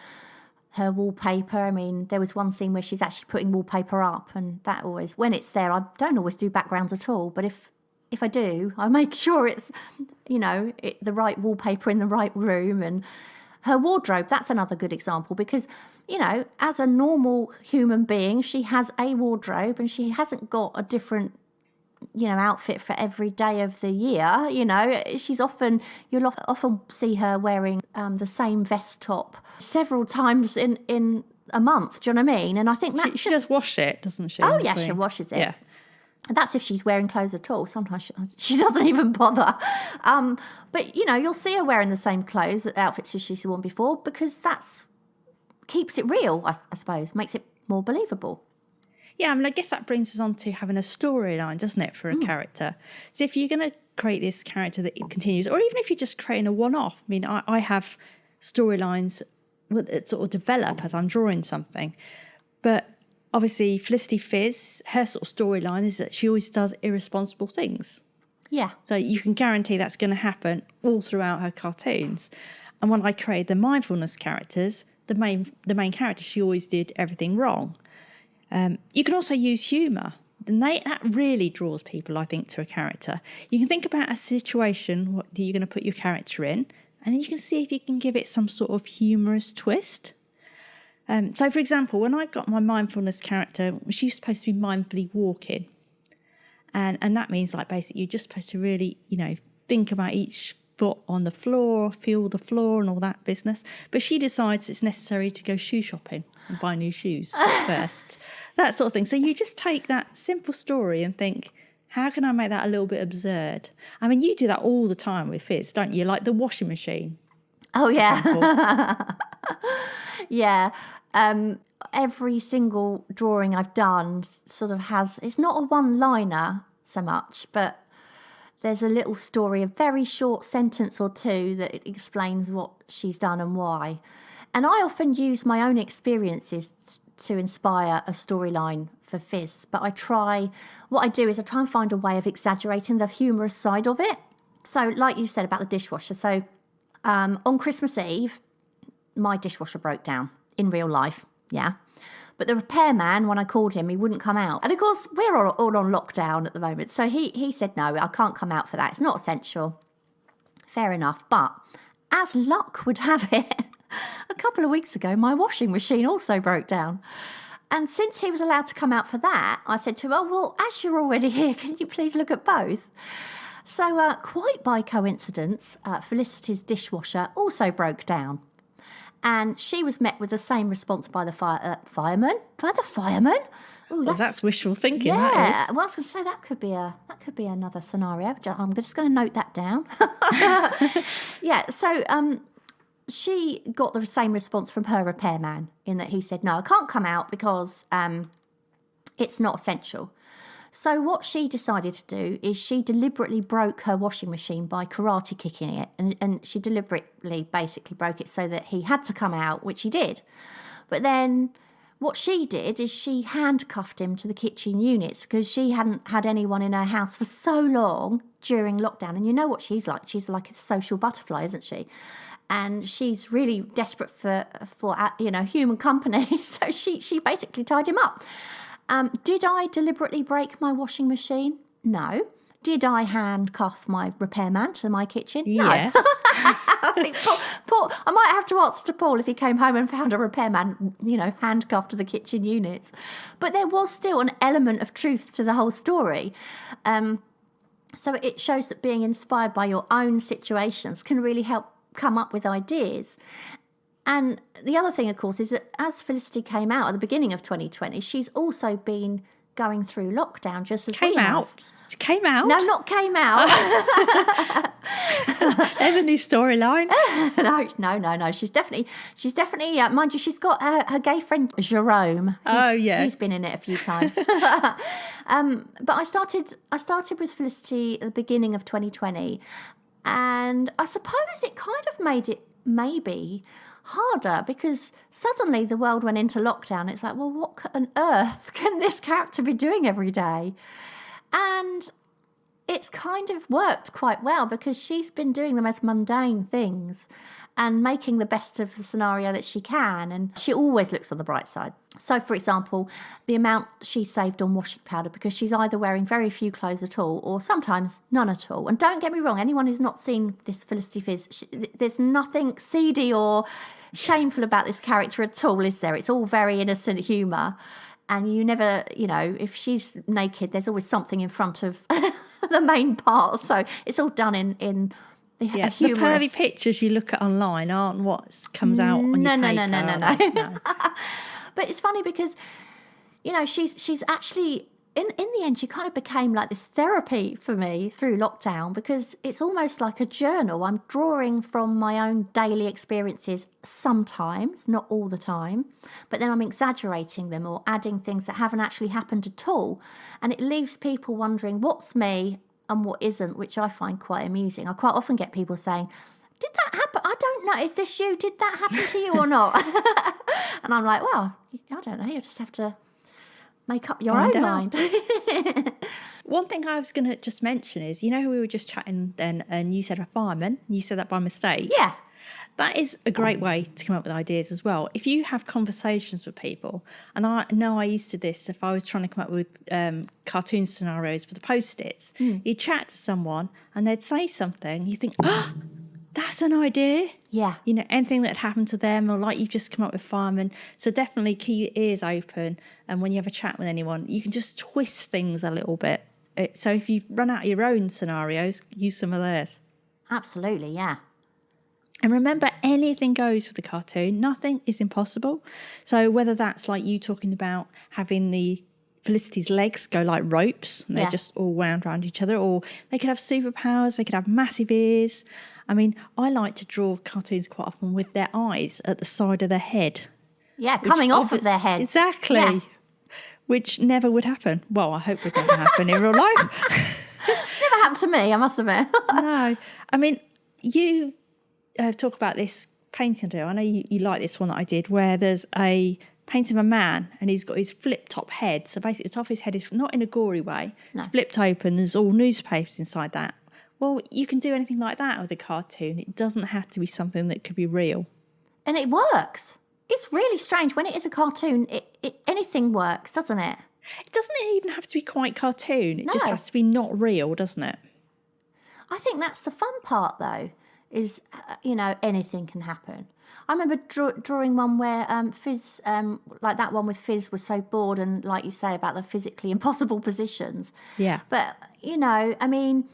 her wallpaper, I mean, there was one scene where she's actually putting wallpaper up, and that always, when it's there, I don't always do backgrounds at all. But if I do, I make sure it's, the right wallpaper in the right room. And her wardrobe, that's another good example because, as a normal human being, she has a wardrobe and she hasn't got a different, outfit for every day of the year. You'll often see her wearing the same vest top several times in a month. Do you know what I mean? And I think that she does wash it, doesn't she? Oh, yeah, she washes it. Yeah. That's if she's wearing clothes at all. Sometimes she doesn't even bother. But, you'll see her wearing the same clothes, outfits as she's worn before, because that's keeps it real, I suppose, makes it more believable. Yeah, I mean, I guess that brings us on to having a storyline, doesn't it, for a character? So if you're going to create this character that continues, or even if you're just creating a one-off, I mean, I have storylines that sort of develop as I'm drawing something. But obviously, Felicity Fizz, her sort of storyline is that she always does irresponsible things. Yeah. So you can guarantee that's going to happen all throughout her cartoons. And when I created the mindfulness characters, the main character, she always did everything wrong. You can also use humour. And that really draws people, I think, to a character. You can think about a situation that you're going to put your character in, and then you can see if you can give it some sort of humorous twist. So, for example, when I got my mindfulness character, she's supposed to be mindfully walking. And that means, like, basically, you're just supposed to really, think about each foot on the floor, feel the floor and all that business. But she decides it's necessary to go shoe shopping and buy new shoes first. That sort of thing. So you just take that simple story and think, how can I make that a little bit absurd? I mean, you do that all the time with Fizz, don't you? Like the washing machine. Oh, yeah. Yeah. Every single drawing I've done sort of has, it's not a one-liner so much, but there's a little story, a very short sentence or two that explains what she's done and why. And I often use my own experiences to inspire a storyline for Fizz, but what I do is I try and find a way of exaggerating the humorous side of it. So like you said about the dishwasher, so on Christmas Eve, my dishwasher broke down in real life, yeah. But the repairman, when I called him, he wouldn't come out. And of course, we're all on lockdown at the moment. So he said, no, I can't come out for that. It's not essential. Fair enough. But as luck would have it, a couple of weeks ago, my washing machine also broke down. And since he was allowed to come out for that, I said to him, oh, well, as you're already here, can you please look at both? So quite by coincidence, Felicity's dishwasher also broke down. And she was met with the same response by the fireman. By the fireman? Ooh, that's wishful thinking. Yeah, That is. well, I was going to say that could be another scenario. I'm just going to note that down. Yeah, so she got the same response from her repairman in that he said, no, I can't come out because it's not essential. So what she decided to do is she deliberately broke her washing machine by karate kicking it. And she deliberately basically broke it so that he had to come out, which he did. But then what she did is she handcuffed him to the kitchen units because she hadn't had anyone in her house for so long during lockdown. And you know what she's like. She's like a social butterfly, isn't she? And she's really desperate for human company. So she basically tied him up. Did I deliberately break my washing machine? No. Did I handcuff my repairman to my kitchen? No. Yes. I think Paul, I might have to answer to Paul if he came home and found a repairman, handcuffed to the kitchen units. But there was still an element of truth to the whole story. So it shows that being inspired by your own situations can really help come up with ideas. And the other thing, of course, is that as Felicity came out at the beginning of 2020, she's also been going through lockdown just as we have. She came out? No, not came out. There's a new storyline. No. She's definitely. Mind you, she's got her gay friend Jerome. He's been in it a few times. But I started with Felicity at the beginning of 2020, and I suppose it kind of made it maybe harder because suddenly the world went into lockdown. It's like, well, what on earth can this character be doing every day? And it's kind of worked quite well because she's been doing the most mundane things and making the best of the scenario that she can. And she always looks on the bright side. So, for example, the amount she saved on washing powder because she's either wearing very few clothes at all or sometimes none at all. And don't get me wrong, anyone who's not seen this Felicity Fizz, there's nothing seedy or shameful about this character at all, is there? It's all very innocent humour. And you never, if she's naked, there's always something in front of the main part. So it's all done in the humorous. The pervy pictures you look at online aren't what comes out on your paper. No. But it's funny because, she's actually, in the end, she kind of became like this therapy for me through lockdown because it's almost like a journal. I'm drawing from my own daily experiences sometimes, not all the time, but then I'm exaggerating them or adding things that haven't actually happened at all. And it leaves people wondering what's me and what isn't, which I find quite amusing. I quite often get people saying, did that happen? I don't know. Is this you? Did that happen to you or not? And I'm like, well, I don't know. You just have to make up your own mind. One thing I was going to just mention is, we were just chatting then and you said a fireman. You said that by mistake. Yeah. That is a great way to come up with ideas as well. If you have conversations with people, and I know I used to this if I was trying to come up with cartoon scenarios for the Post-its, you'd chat to someone and they'd say something, you think, oh, that's an idea. Yeah. Anything that happened to them or like you've just come up with firemen. So definitely keep your ears open. And when you have a chat with anyone, you can just twist things a little bit. So if you run out of your own scenarios, use some of theirs. Absolutely, yeah. And remember, anything goes with the cartoon. Nothing is impossible. So whether that's like you talking about having the Felicity's legs go like ropes and they're just all wound around each other, or they could have superpowers, they could have massive ears. I mean, I like to draw cartoons quite often with their eyes at the side of their head. Yeah, coming off of their heads. Exactly. Yeah. Which never would happen. Well, I hope it doesn't happen in real life. It's never happened to me, I must admit. No. I mean, you talk about this painting I do. I know you like this one that I did where there's a painting of a man and he's got his flip-top head. So basically the top of his head is not in a gory way. No. It's flipped open. There's all newspapers inside that. Well, you can do anything like that with a cartoon. It doesn't have to be something that could be real. And it works. It's really strange. When it is a cartoon, anything works, doesn't it? It doesn't even have to be quite cartoon. It just has to be not real, doesn't it? I think that's the fun part, though, is, anything can happen. I remember drawing one where Fizz, like that one with Fizz, was so bored and, like you say, about the physically impossible positions. Yeah. But, I mean,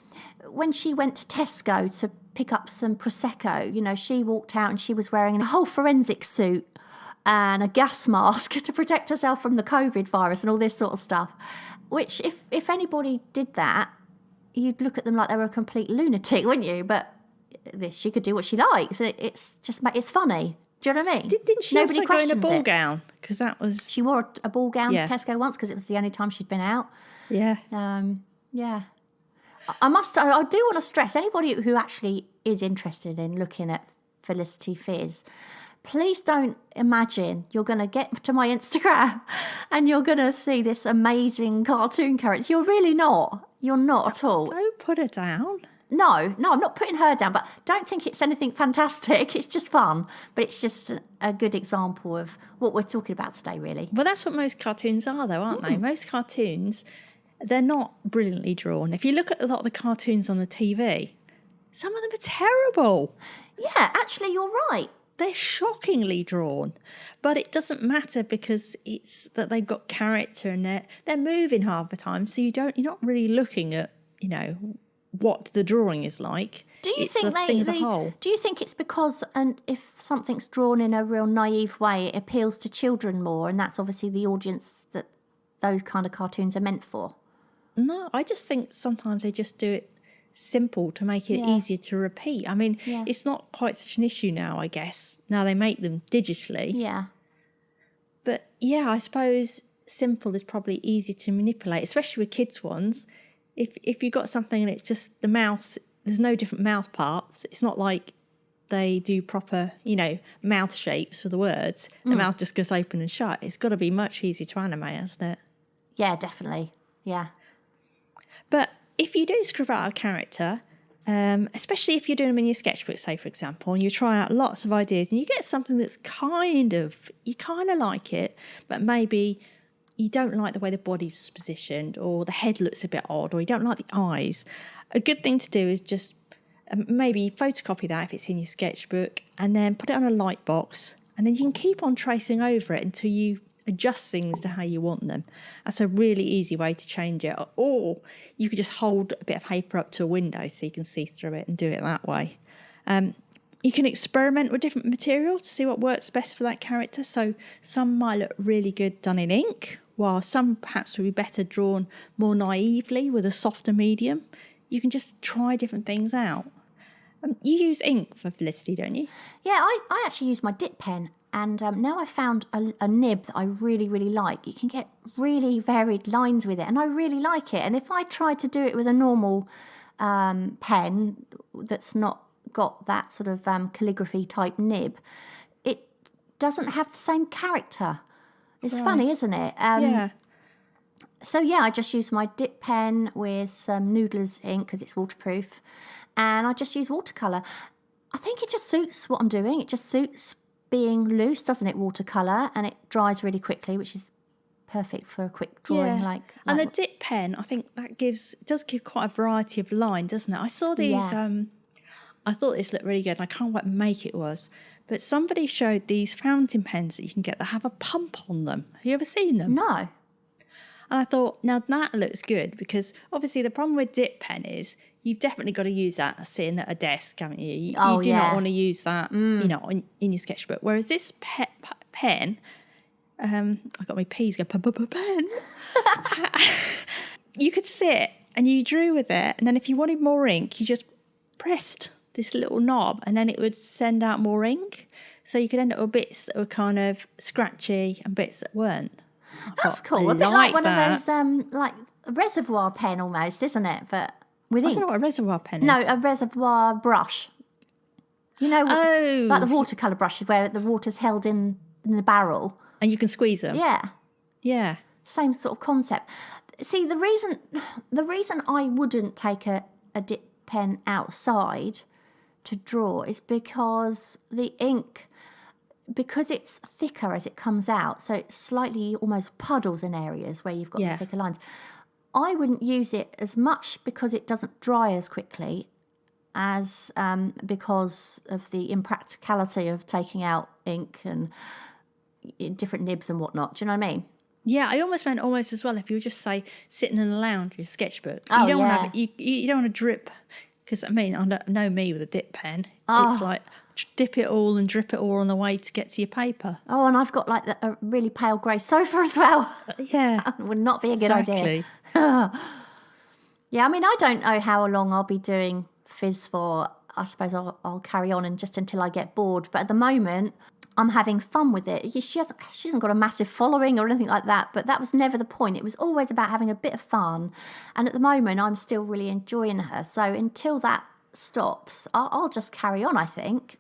when she went to Tesco to pick up some Prosecco, she walked out and she was wearing a whole forensic suit and a gas mask to protect herself from the COVID virus and all this sort of stuff, which if anybody did that, you'd look at them like they were a complete lunatic, wouldn't you? But she could do what she likes. It's funny. Do you know what I mean? Didn't she also go in a ball gown? Because that was... She wore a ball gown to Tesco once because it was the only time she'd been out. Yeah. Yeah. I do want to stress, anybody who actually is interested in looking at Felicity Fizz, please don't imagine you're going to get to my Instagram and you're going to see this amazing cartoon character. You're really not. You're not at all. Don't put her down. No, I'm not putting her down, but don't think it's anything fantastic. It's just fun, but it's just a good example of what we're talking about today, really. Well, that's what most cartoons are, though, aren't they? Most cartoons, they're not brilliantly drawn. If you look at a lot of the cartoons on the TV, some of them are terrible. Yeah, actually, you're right. They're shockingly drawn, but it doesn't matter because it's that they've got character and they're moving half the time, so you're not really looking at what the drawing is like. Do you it's think the thing as a whole. do you think it's because if something's drawn in a real naive way, it appeals to children more, and that's obviously the audience that those kind of cartoons are meant for? No, I just think sometimes they just do it simple to make it Yeah. easier to repeat. I mean, Yeah. it's not quite such an issue now, I guess. Now they make them digitally. Yeah. But yeah, I suppose simple is probably easier to manipulate, especially with kids' ones. If you've got something and it's just the mouth, there's no different mouth parts. It's not like they do proper, mouth shapes for the words. The mouth just goes open and shut. It's got to be much easier to animate, hasn't it? Yeah, definitely. Yeah. But if you do scribble out a character, especially if you're doing them in your sketchbook, say, for example, and you try out lots of ideas and you get something that's you kind of like it, but maybe you don't like the way the body's positioned, or the head looks a bit odd, or you don't like the eyes, a good thing to do is just maybe photocopy that if it's in your sketchbook, and then put it on a light box, and then you can keep on tracing over it until you adjust things to how you want them. That's a really easy way to change it. Or you could just hold a bit of paper up to a window so you can see through it and do it that way. You can experiment with different materials to see what works best for that character. So some might look really good done in ink, while some perhaps would be better drawn more naively with a softer medium. You can just try different things out. You use ink for Felicity, don't you? Yeah, I actually use my dip pen, and now I've found a nib that I really, really like. You can get really varied lines with it, and I really like it. And if I tried to do it with a normal pen that's not got that sort of calligraphy type nib, it doesn't have the same character. It's funny, isn't it? Yeah. So yeah, I just use my dip pen with some Noodler's ink because it's waterproof, and I just use watercolour. I think it just suits what I'm doing. It just suits being loose, doesn't it, watercolour, and it dries really quickly, which is perfect for a quick drawing. And the dip pen, I think does give quite a variety of line, doesn't it? I saw these. Yeah. I thought this looked really good, and I can't remember what make it was, but somebody showed these fountain pens that you can get that have a pump on them. Have you ever seen them? No. And I thought, now that looks good, because obviously the problem with dip pen is you've definitely got to use that sitting at a desk, haven't you? You do not want to use that, in your sketchbook. Whereas this pen, I got my P's going, pen. You could sit and you drew with it, and then if you wanted more ink, you just pressed this little knob, and then it would send out more ink. So you could end up with bits that were kind of scratchy and bits that weren't. That's cool. A bit like one of those, like a reservoir pen almost, isn't it? But with ink. I don't know what a reservoir pen is. No, a reservoir brush. You know, like the watercolour brushes where the water's held in the barrel. And you can squeeze them. Yeah. Yeah. Same sort of concept. See, the reason I wouldn't take a dip pen outside to draw is because the ink, because it's thicker as it comes out, so it slightly almost puddles in areas where you've got the thicker lines. I wouldn't use it as much because it doesn't dry as quickly as because of the impracticality of taking out ink and different nibs and whatnot. Do you know what I mean? Yeah, I almost meant as well if you were just, say, sitting in a lounge with a sketchbook. Oh, you don't want to you don't want to drip, because, I mean, I know me with a dip pen. It's like dip it all and drip it all on the way to get to your paper. Oh, and I've got like a really pale grey sofa as well. Yeah. It would not be a good idea. Yeah, I mean, I don't know how long I'll be doing Fizz for. I suppose I'll carry on and just until I get bored. But at the moment, I'm having fun with it. She hasn't got a massive following or anything like that, but that was never the point. It was always about having a bit of fun. And at the moment, I'm still really enjoying her. So until that stops, I'll just carry on, I think.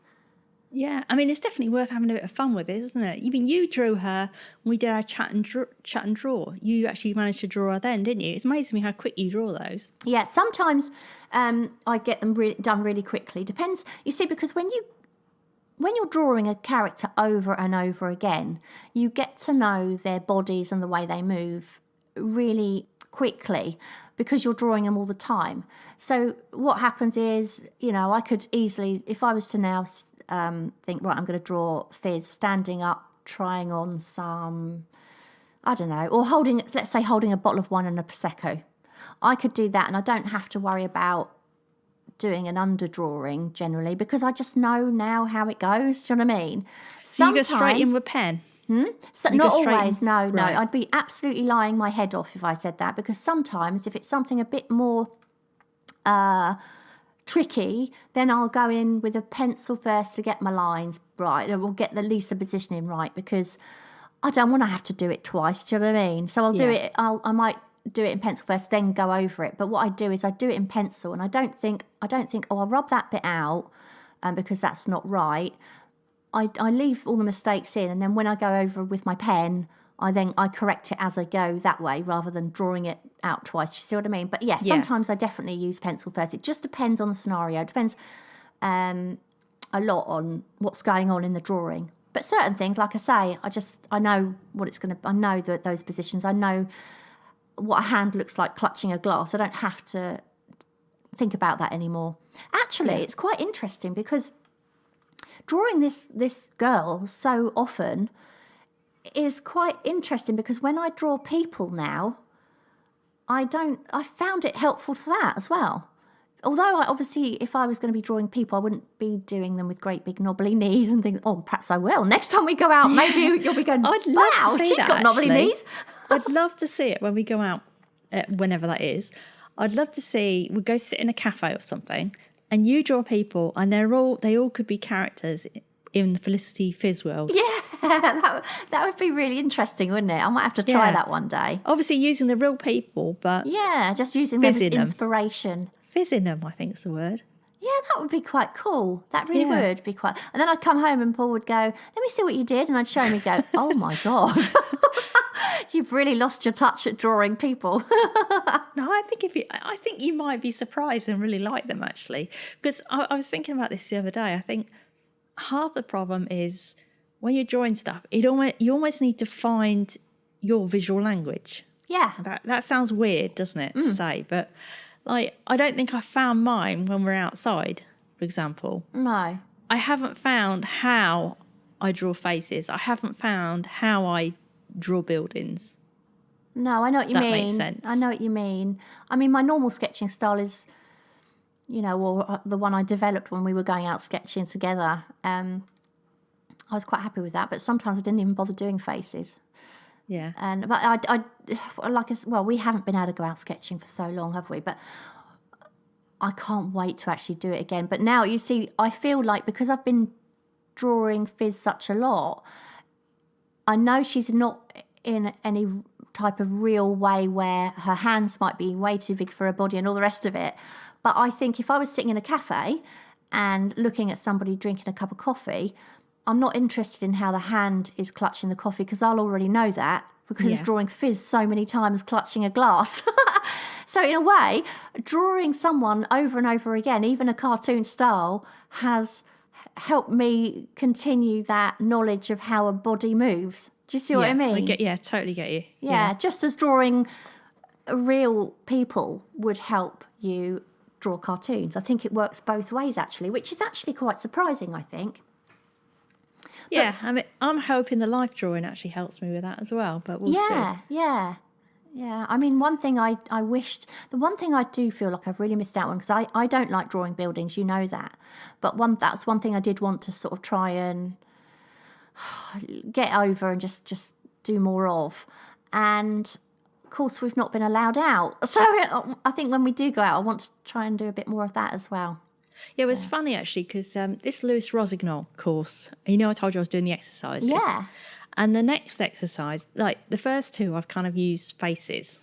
Yeah, I mean, it's definitely worth having a bit of fun with it, isn't it? You drew her when we did our chat and draw. You actually managed to draw her then, didn't you? It's amazing me how quick you draw those. Yeah, sometimes I get them done really quickly. Depends, you see, because when you're drawing a character over and over again, you get to know their bodies and the way they move really quickly because you're drawing them all the time. So what happens is, I could easily, if I was to now think, right, I'm going to draw Fizz standing up, trying on some, I don't know, or let's say holding a bottle of wine and a Prosecco. I could do that and I don't have to worry about doing an underdrawing generally because I just know now how it goes. Do you know what I mean? So you go straight in with pen? So not always, no. I'd be absolutely lying my head off if I said that, because sometimes if it's something a bit more tricky, then I'll go in with a pencil first to get my lines right, or get at least the positioning right, because I don't want to have to do it twice. Do you know what I mean? So I'll do it. I might do it in pencil first, then go over it. But what I do is I do it in pencil, and I don't think, oh, I'll rub that bit out, because that's not right. I leave all the mistakes in, and then when I go over with my pen, I correct it as I go that way, rather than drawing it out twice. You see what I mean? But sometimes I definitely use pencil first. It just depends on the scenario. It depends a lot on what's going on in the drawing. But certain things, like I say, I know what it's going to. I know those positions. I know what a hand looks like clutching a glass. I don't have to think about that anymore. Actually, it's quite interesting because drawing this girl so often is quite interesting, because when I draw people now, I found it helpful for that as well. Although obviously if I was going to be drawing people, I wouldn't be doing them with great big knobbly knees and things. Oh, perhaps I will. Next time we go out, maybe you'll be going, I'd love wow, to see she's that, got knobbly actually. knees. I'd love to see it when we go out, whenever that is. I'd love to see, we go sit in a cafe or something, and you draw people, and they all could be characters in the Felicity Fizz world. Yeah, that would be really interesting, wouldn't it? I might have to try that one day. Obviously using the real people, but just using them as inspiration. Fizzing them, I think is the word. Yeah, that would be quite cool. That really would be quite. And then I'd come home and Paul would go, "Let me see what you did," and I'd show him and go, "Oh my God, you've really lost your touch at drawing people." No, I think you might be surprised and really like them, actually, because I was thinking about this the other day. I think half the problem is when you're drawing stuff, you almost need to find your visual language. Yeah, that sounds weird, doesn't it, to say? But like, I don't think I found mine when we're outside, for example. No, I haven't found how I draw faces. I haven't found how I draw buildings. No, I know what you mean. That makes sense. I know what you mean. I mean, my normal sketching style is, or the one I developed when we were going out sketching together. I was quite happy with that, but sometimes I didn't even bother doing faces. Yeah. We haven't been able to go out sketching for so long, have we? But I can't wait to actually do it again. But now, you see, I feel like because I've been drawing Fizz such a lot, I know she's not in any type of real way where her hands might be way too big for her body and all the rest of it. But I think if I was sitting in a cafe and looking at somebody drinking a cup of coffee, I'm not interested in how the hand is clutching the coffee, because I'll already know that because of drawing Fizz so many times clutching a glass. So in a way, drawing someone over and over again, even a cartoon style, has helped me continue that knowledge of how a body moves. Do you see what I mean? Totally get you. Yeah, just as drawing real people would help you draw cartoons. I think it works both ways, actually, which is actually quite surprising, I think. Yeah, I mean, I'm hoping the life drawing actually helps me with that as well, but we'll see. Yeah. I mean, one thing I wished, the one thing I do feel like I've really missed out on, because I don't like drawing buildings, you know that. But that's one thing I did want to sort of try and get over and just do more of. And of course, we've not been allowed out. So I think when we do go out, I want to try and do a bit more of that as well. Yeah, it was funny actually, because this Lewis Rosignol course, I told you I was doing the exercises. Yeah. And the next exercise, like the first two, I've kind of used faces.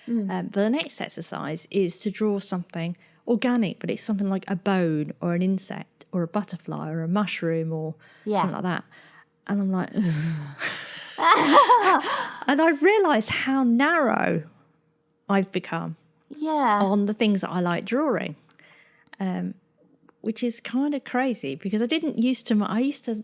But the next exercise is to draw something organic, but it's something like a bone or an insect or a butterfly or a mushroom or something like that. And I'm like, and I realised how narrow I've become on the things that I like drawing. Which is kind of crazy, because I used to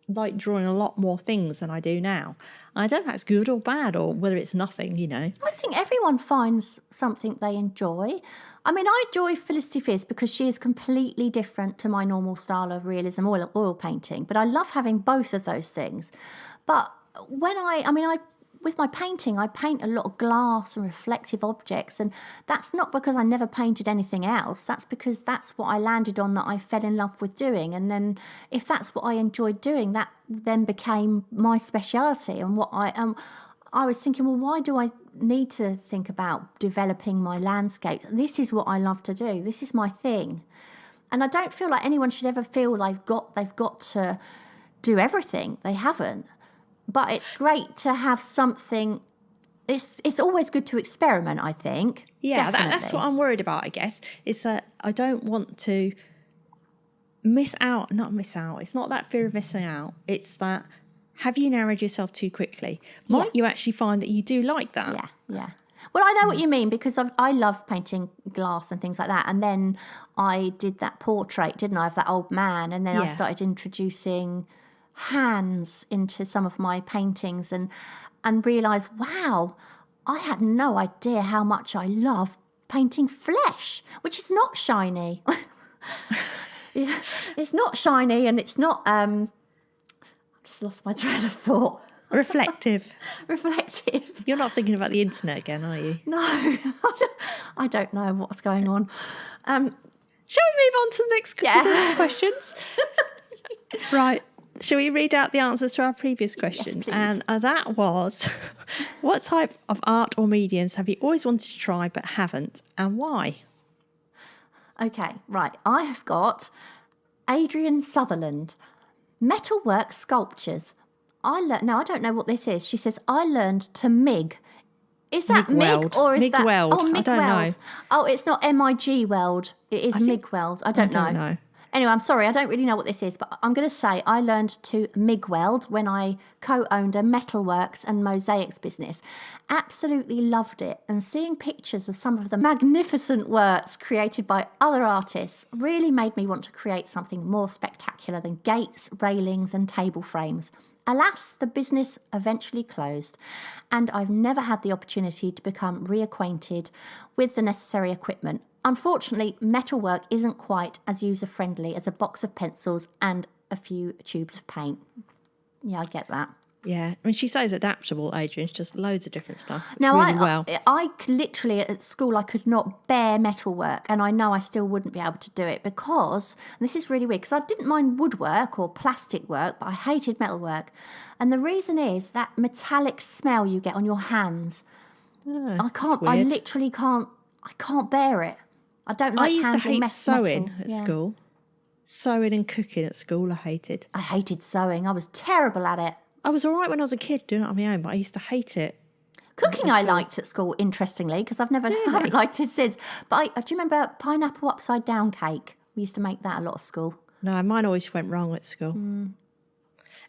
like drawing a lot more things than I do now. I don't know if that's good or bad, or whether it's nothing, I think everyone finds something they enjoy. I mean, I enjoy Felicity Fizz because she is completely different to my normal style of realism oil painting, but I love having both of those things. But when I with my painting, I paint a lot of glass and reflective objects, and that's not because I never painted anything else. That's because that's what I landed on, that I fell in love with doing. And then if that's what I enjoyed doing, that then became my speciality. And what I was thinking, well, why do I need to think about developing my landscapes? This is what I love to do. This is my thing. And I don't feel like anyone should ever feel they've got to do everything. They haven't. But it's great to have something. It's always good to experiment, I think. Yeah, that's what I'm worried about, I guess, is that I don't want to not miss out. It's not that fear of missing out. It's that, have you narrowed yourself too quickly? Might you actually find that you do like that? Yeah. Well, I know what you mean, because I love painting glass and things like that. And then I did that portrait, didn't I, of that old man. And then I started introducing hands into some of my paintings and realised, wow, I had no idea how much I love painting flesh, which is not shiny. It's not shiny, and it's not... I've just lost my train of thought. Reflective. You're not thinking about the internet again, are you? No, I don't know what's going on. Shall we move on to the next questions? Right. Shall we read out the answers to our previous questions? Yes, please. And that was, what type of art or mediums have you always wanted to try but haven't, and why? Okay, right. I have got Adrian Sutherland, metalwork sculptures. I don't know what this is. She says, I learned to MIG. Is that MIG or is that... weld. Oh, MIG I don't weld. know. Oh, it's not MIG weld. It is MIG weld. I don't know. Anyway, I'm sorry, I don't really know what this is, but I'm going to say I learned to MIG weld when I co-owned a metalworks and mosaics business. Absolutely loved it, and seeing pictures of some of the magnificent works created by other artists really made me want to create something more spectacular than gates, railings and table frames. Alas, the business eventually closed, and I've never had the opportunity to become reacquainted with the necessary equipment. Unfortunately, metalwork isn't quite as user-friendly as a box of pencils and a few tubes of paint. Yeah, I get that. Yeah, I mean, she's so adaptable, Adrian. It's just loads of different stuff. Now, really well. I literally, at school, I could not bear metalwork, and I know I still wouldn't be able to do it because, and this is really weird, because I didn't mind woodwork or plastic work, but I hated metalwork. And the reason is that metallic smell you get on your hands. I literally can't bear it. I don't like handling metal. I used to hate sewing at school. Sewing and cooking at school, I hated. I hated sewing. I was terrible at it. I was all right when I was a kid doing it on my own, but I used to hate it. Cooking I liked at school, interestingly, because I've never haven't liked it since. But do you remember pineapple upside down cake? We used to make that a lot at school. No, mine always went wrong at school.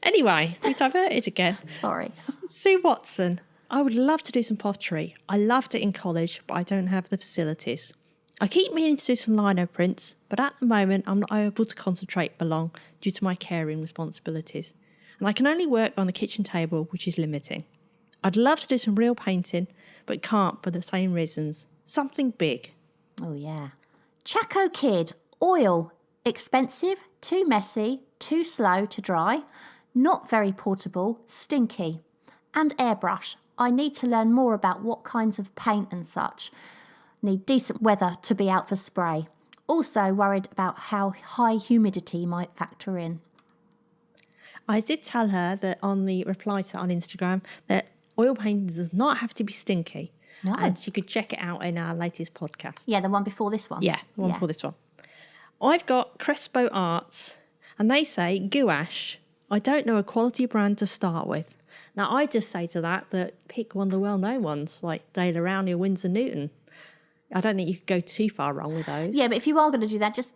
Anyway, we diverted again. Sorry. Sue Watson. I would love to do some pottery. I loved it in college, but I don't have the facilities. I keep meaning to do some lino prints, but at the moment I'm not able to concentrate for long due to my caring responsibilities. And I can only work on the kitchen table, which is limiting. I'd love to do some real painting, but can't for the same reasons. Something big. Oh, yeah. Chaco Kid. Oil. Expensive, too messy, too slow to dry, not very portable, stinky. And airbrush. I need to learn more about what kinds of paint and such. Need decent weather to be out for spray. Also worried about how high humidity might factor in. I did tell her that on the reply to on Instagram that oil painting does not have to be stinky. No. And she could check it out in our latest podcast. Yeah, the one before this one. Yeah, the one before this one. I've got Crespo Arts, and they say gouache. I don't know a quality brand to start with. Now, I just say to that pick one of the well-known ones, like De La Rowney or Winsor Newton. I don't think you could go too far wrong with those. Yeah, but if you are going to do that, just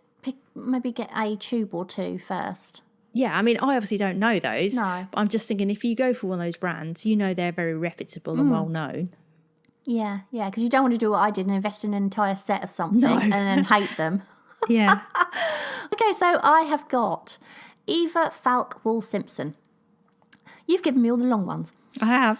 maybe get a tube or two first. Yeah, I mean, I obviously don't know those. No. But I'm just thinking if you go for one of those brands, you know they're very reputable and well-known. Yeah, because you don't want to do what I did and invest in an entire set of something and then hate them. Yeah. Okay, so I have got Eva Falk Wall Simpson. You've given me all the long ones. I have.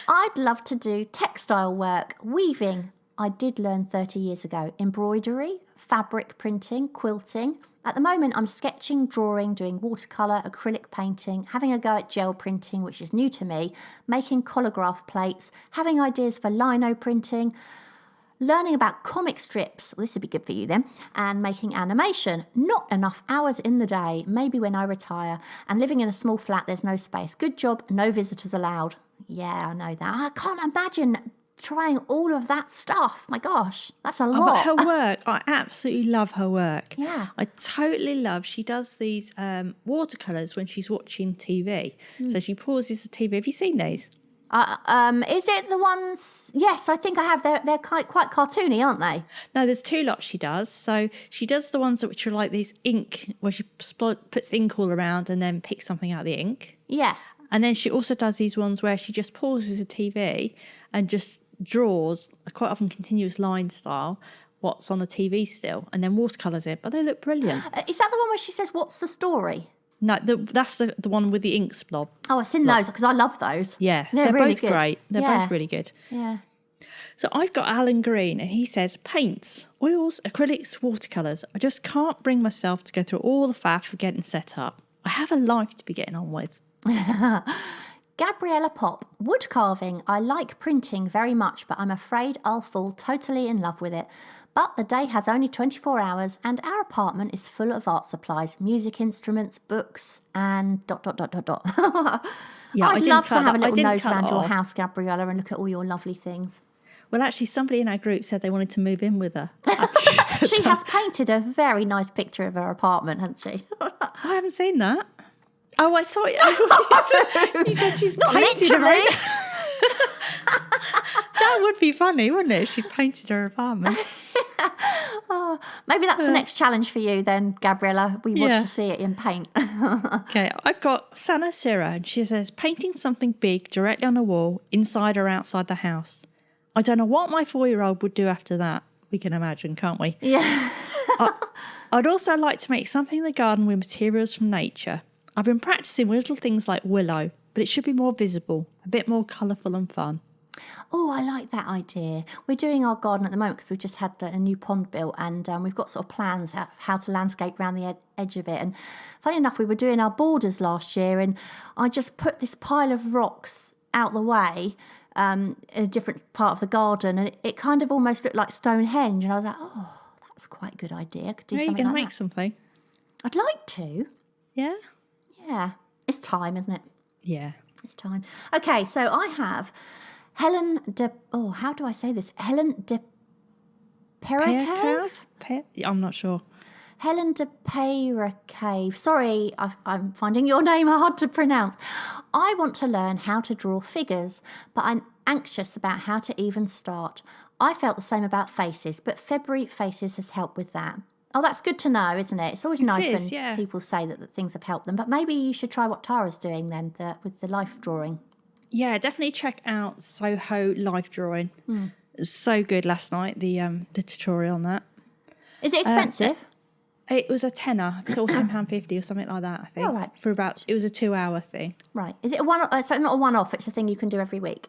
I'd love to do textile work, weaving. I did learn 30 years ago. Embroidery, fabric printing, quilting. At the moment, I'm sketching, drawing, doing watercolour, acrylic painting, having a go at gel printing, which is new to me, making collagraph plates, having ideas for lino printing, learning about comic strips, well, this would be good for you then, and making animation. Not enough hours in the day, maybe when I retire, and living in a small flat, there's no space. Good job, no visitors allowed. Yeah, I know that. I can't imagine trying all of that stuff. My gosh, that's a lot. But her work, I absolutely love her work. Yeah. I totally love, she does these watercolours when she's watching TV. So she pauses the TV. Have you seen these? Is it the ones? Yes, I think I have. They're quite cartoony, aren't they? No, there's two lots she does. So she does the ones which are like these ink, where she puts ink all around and then picks something out of the ink. Yeah. And then she also does these ones where she just pauses the TV and just draws, quite often continuous line style, what's on the TV still, and then watercolours it. But they look brilliant. Is that the one where she says, "What's the story"? No, that's the one with the ink splod. Oh, I've seen those because I love those. Yeah, they're really both good. Great. They're both really good. Yeah. So I've got Alan Green, and he says, paints, oils, acrylics, watercolours. I just can't bring myself to go through all the faff of getting set up. I have a life to be getting on with. Gabriella Pop, wood carving. I like printing very much, but I'm afraid I'll fall totally in love with it. But the day has only 24 hours and our apartment is full of art supplies, music instruments, books, and ... Yeah, I'd love to have a little nose around your house, Gabriella, and look at all your lovely things. Well, actually, somebody in our group said they wanted to move in with her. She has painted a very nice picture of her apartment, hasn't she? I haven't seen that. Oh, I saw it. You said she's Not painted her literally. That would be funny, wouldn't it? If she painted her apartment. Maybe that's the next challenge for you then, Gabriella. We want to see it in paint. Okay, I've got Sana Sira, and she says, painting something big directly on a wall, inside or outside the house. I don't know what my 4-year-old would do after that. We can imagine, can't we? Yeah. I'd also like to make something in the garden with materials from nature. I've been practicing with little things like willow, but it should be more visible, a bit more colourful and fun. Oh, I like that idea. We're doing our garden at the moment because we've just had a new pond built and we've got sort of plans how to landscape around the edge of it. And funny enough, we were doing our borders last year and I just put this pile of rocks out the way in a different part of the garden and it kind of almost looked like Stonehenge. And I was like, oh, that's quite a good idea. I could do something you're going to like make something? I'd like to. Yeah? Yeah. It's time, isn't it? Yeah. It's time. Okay, so I have Helen de... Oh, how do I say this? Helen de Perricave? I'm not sure. Helen de Perricave. Sorry, I'm finding your name hard to pronounce. I want to learn how to draw figures, but I'm anxious about how to even start. I felt the same about faces, but February Faces has helped with that. Oh, that's good to know, isn't it? It's always nice when people say that things have helped them. But maybe you should try what Tara's doing then with the life drawing. Yeah, definitely check out Soho Life Drawing. It was so good last night, the tutorial on that. Is it expensive? It was a tenner, I think £14.50 or something like that, I think. Oh, right. It was a 2-hour thing. Right. Is it a one? So not a one-off, it's a thing you can do every week?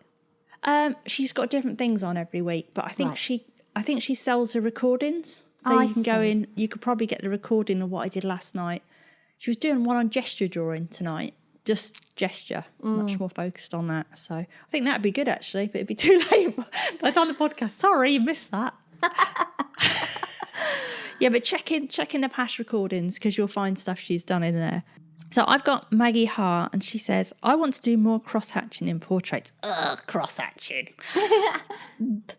She's got different things on every week, but I think she sells the recordings. So you can go in, you could probably get the recording of what I did last night. She was doing one on gesture drawing tonight, just gesture, much more focused on that. So I think that'd be good actually, but it'd be too late by the time the podcast. Sorry, you missed that. Yeah, but check in the past recordings because you'll find stuff she's done in there. So I've got Maggie Hart and she says, I want to do more cross-hatching in portraits. Cross-hatching.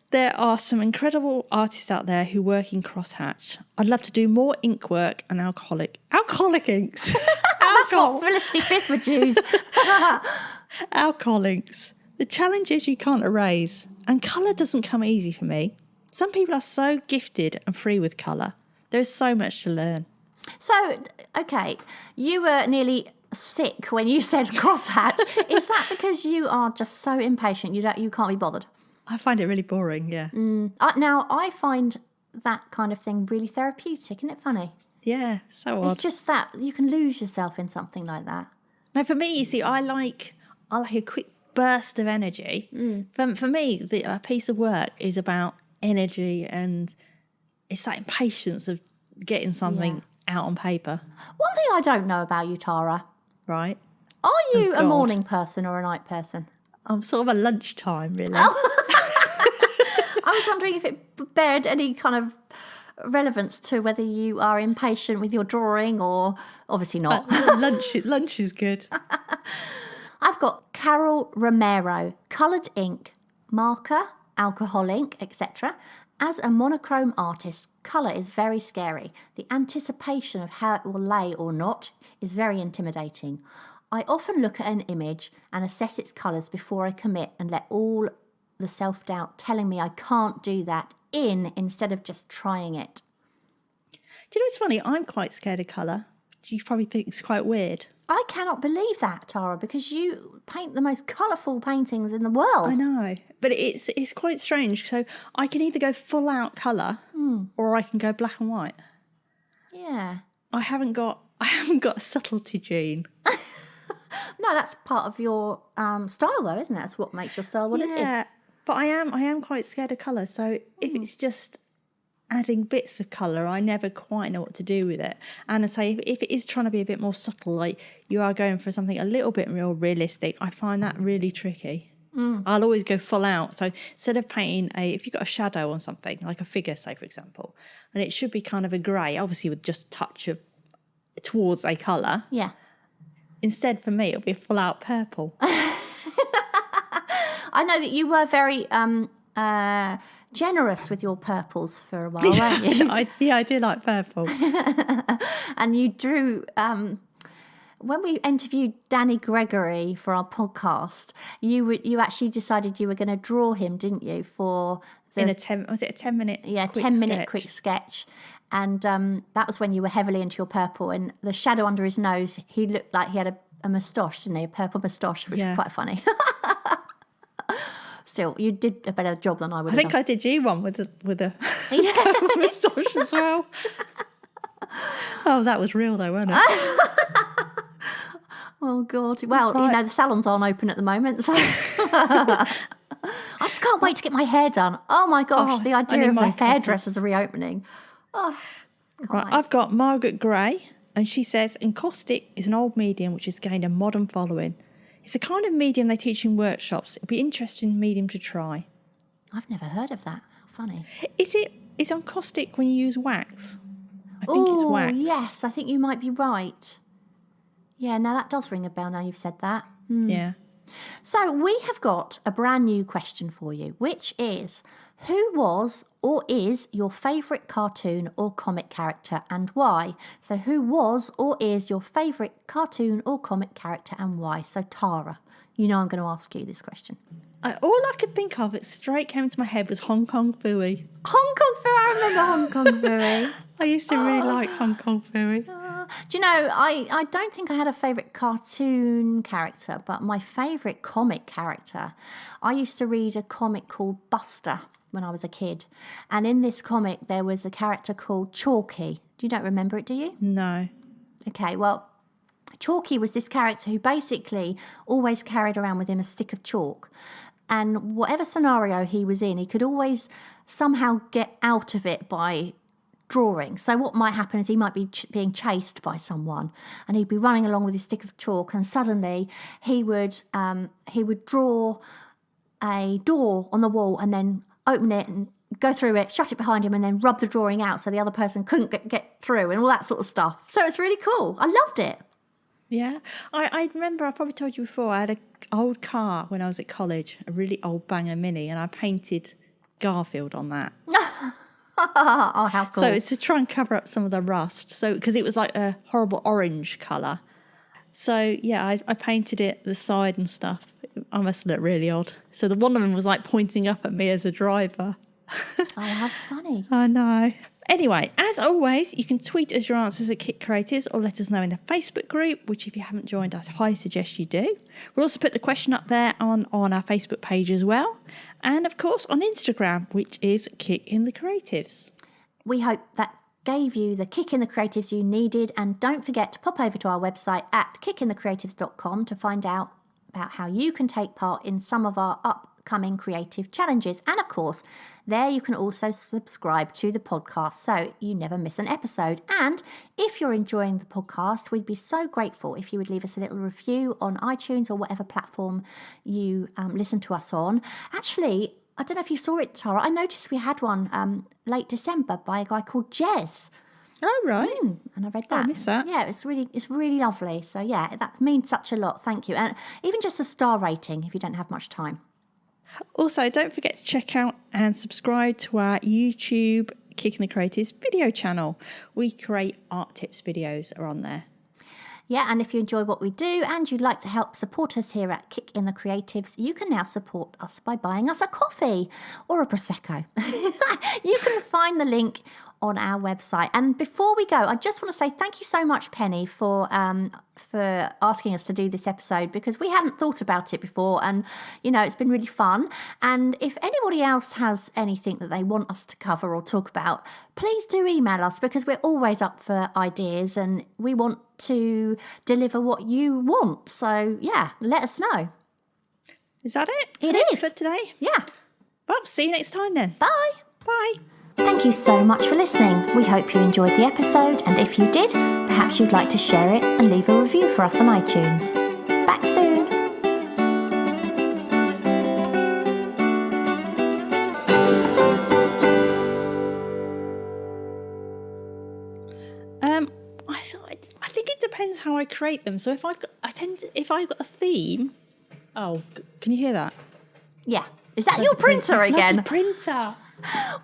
There are some incredible artists out there who work in cross-hatch. I'd love to do more ink work and alcoholic inks. That's what Felicity Fizz would use. Alcohol inks. The challenge is you can't erase. And colour doesn't come easy for me. Some people are so gifted and free with colour. There's so much to learn. So, okay, you were nearly sick when you said crosshatch. Is that because you are just so impatient you can't be bothered? I find it really boring, yeah. Now, I find that kind of thing really therapeutic. Isn't it funny? Yeah, so odd. It's just that you can lose yourself in something like that. No, for me, you see, I like a quick burst of energy. For me, a piece of work is about energy and it's that impatience of getting something out on paper, One thing I don't know about you, Tara, right? are you a God. morning person or a night person? I'm sort of a lunchtime, really. I was wondering if it bared any kind of relevance to whether you are impatient with your drawing or obviously not. Lunch is good. I've got Carol Romero, coloured ink, marker, alcohol ink, etc. As a monochrome artist, colour is very scary. The anticipation of how it will lay or not is very intimidating. I often look at an image and assess its colours before I commit and let all the self-doubt telling me I can't do that in instead of just trying it. Do you know what's funny? I'm quite scared of colour. You probably think it's quite weird. I cannot believe that, Tara, because you paint the most colourful paintings in the world. I know, but it's quite strange. So I can either go full out colour or I can go black and white. Yeah. I haven't got a subtlety gene. No, that's part of your style, though, isn't it? That's what makes your style what it is. Yeah, but I am quite scared of colour. So if it's just adding bits of colour, I never quite know what to do with it. And I say if it is trying to be a bit more subtle, like you are going for something a little bit more realistic, I find that really tricky. I'll always go full out. So instead of painting if you've got a shadow on something, like a figure, say, for example, and it should be kind of a grey, obviously with just a touch of towards a colour. Yeah. Instead, for me, it'll be a full out purple. I know that you were very generous with your purples for a while, weren't you? I do like purple. And you drew... when we interviewed Danny Gregory for our podcast, you actually decided you were going to draw him, didn't you? For In a 10-minute? Yeah, quick 10-minute sketch? quick sketch. And that was when you were heavily into your purple. And the shadow under his nose, he looked like he had a moustache, didn't he? A purple moustache, which was quite funny. Still, you did a better job than I would have done. I did you one with a moustache as well. Oh, that was real though, wasn't it? Oh, God. Well, the salons aren't open at the moment, so... I just can't wait to get my hair done. Oh, my gosh, the idea of the hairdressers reopening. Oh, right, I've got Margaret Gray, and she says, encaustic is an old medium which has gained a modern following. It's a kind of medium they teach in workshops. It'd be an interesting medium to try. I've never heard of that. How funny. Is encaustic when you use wax? I think it's wax. Yes, I think you might be right. Yeah, now that does ring a bell now you've said that. Yeah. So we have got a brand new question for you, which is, who was or is your favourite cartoon or comic character and why? So who was or is your favourite cartoon or comic character and why? So Tara, you know I'm going to ask you this question. All I could think of, it straight came to my head, was Hong Kong Phooey. Hong Kong Phooey, I remember Hong Kong Phooey. I used to really like Hong Kong Phooey. Do you know, I don't think I had a favourite cartoon character, but my favourite comic character, I used to read a comic called Buster when I was a kid. And in this comic, there was a character called Chalky. You don't remember it, do you? No. Okay, well, Chalky was this character who basically always carried around with him a stick of chalk. And whatever scenario he was in, he could always somehow get out of it by drawing. So what might happen is he might be being chased by someone, and he'd be running along with his stick of chalk, and suddenly he would draw a door on the wall and then open it and go through it, shut it behind him, and then rub the drawing out so the other person couldn't get through, and all that sort of stuff. So it's really cool. I loved it. Yeah. I remember, I probably told you before, I had an old car when I was at college, a really old Banger Mini, and I painted Garfield on that. Oh, how cool. So it's to try and cover up some of the rust. So, because it was like a horrible orange colour. So, yeah, I painted it, the side and stuff. I must look really odd. So the one of them was like pointing up at me as a driver. Oh, how funny. I know. Anyway, as always, you can tweet us your answers at Kit Creatives or let us know in the Facebook group, which if you haven't joined, I highly suggest you do. We'll also put the question up there on our Facebook page as well. And of course on Instagram, which is Kick in the Creatives. We hope that gave you the kick in the creatives you needed. And don't forget to pop over to our website at kickinthecreatives.com to find out about how you can take part in some of our upcoming creative challenges. And of course, there you can also subscribe to the podcast so you never miss an episode. And if you're enjoying the podcast, we'd be so grateful if you would leave us a little review on iTunes or whatever platform you listen to us on. Actually, I don't know if you saw it, Tara. I noticed we had one late December by a guy called Jez. Oh, right. And I read that. I missed that. Yeah, it's really lovely. So yeah, that means such a lot. Thank you. And even just a star rating if you don't have much time. Also, don't forget to check out and subscribe to our YouTube Kicking the Creatives video channel. We create art tips videos are on there. Yeah, and if you enjoy what we do and you'd like to help support us here at Kick in the Creatives, you can now support us by buying us a coffee or a Prosecco. You can find the link on our website. And before we go, I just want to say thank you so much, Penny, for asking us to do this episode, because we hadn't thought about it before, and it's been really fun. And if anybody else has anything that they want us to cover or talk about, please do email us, because we're always up for ideas and we want to deliver what you want. So yeah, let us know. Is that it? It is for today. Yeah. Well, see you next time then. Bye. Bye. Thank you so much for listening. We hope you enjoyed the episode, and if you did, perhaps you'd like to share it and leave a review for us on iTunes. Back soon. I think it depends how I create them. So if I've got a theme. Oh, can you hear that? Yeah. Is that your printer again? Bloody printer.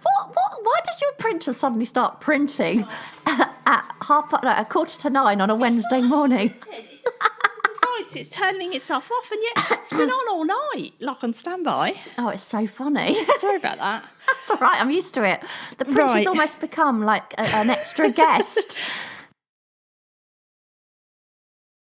What? Why does your printer suddenly start printing at 9:15 on a Wednesday morning? Besides, it's turning itself off, and yet it's been on all night, like on standby. Oh, it's so funny. Sorry about that. That's all right. I'm used to it. The printer's almost become like an extra guest.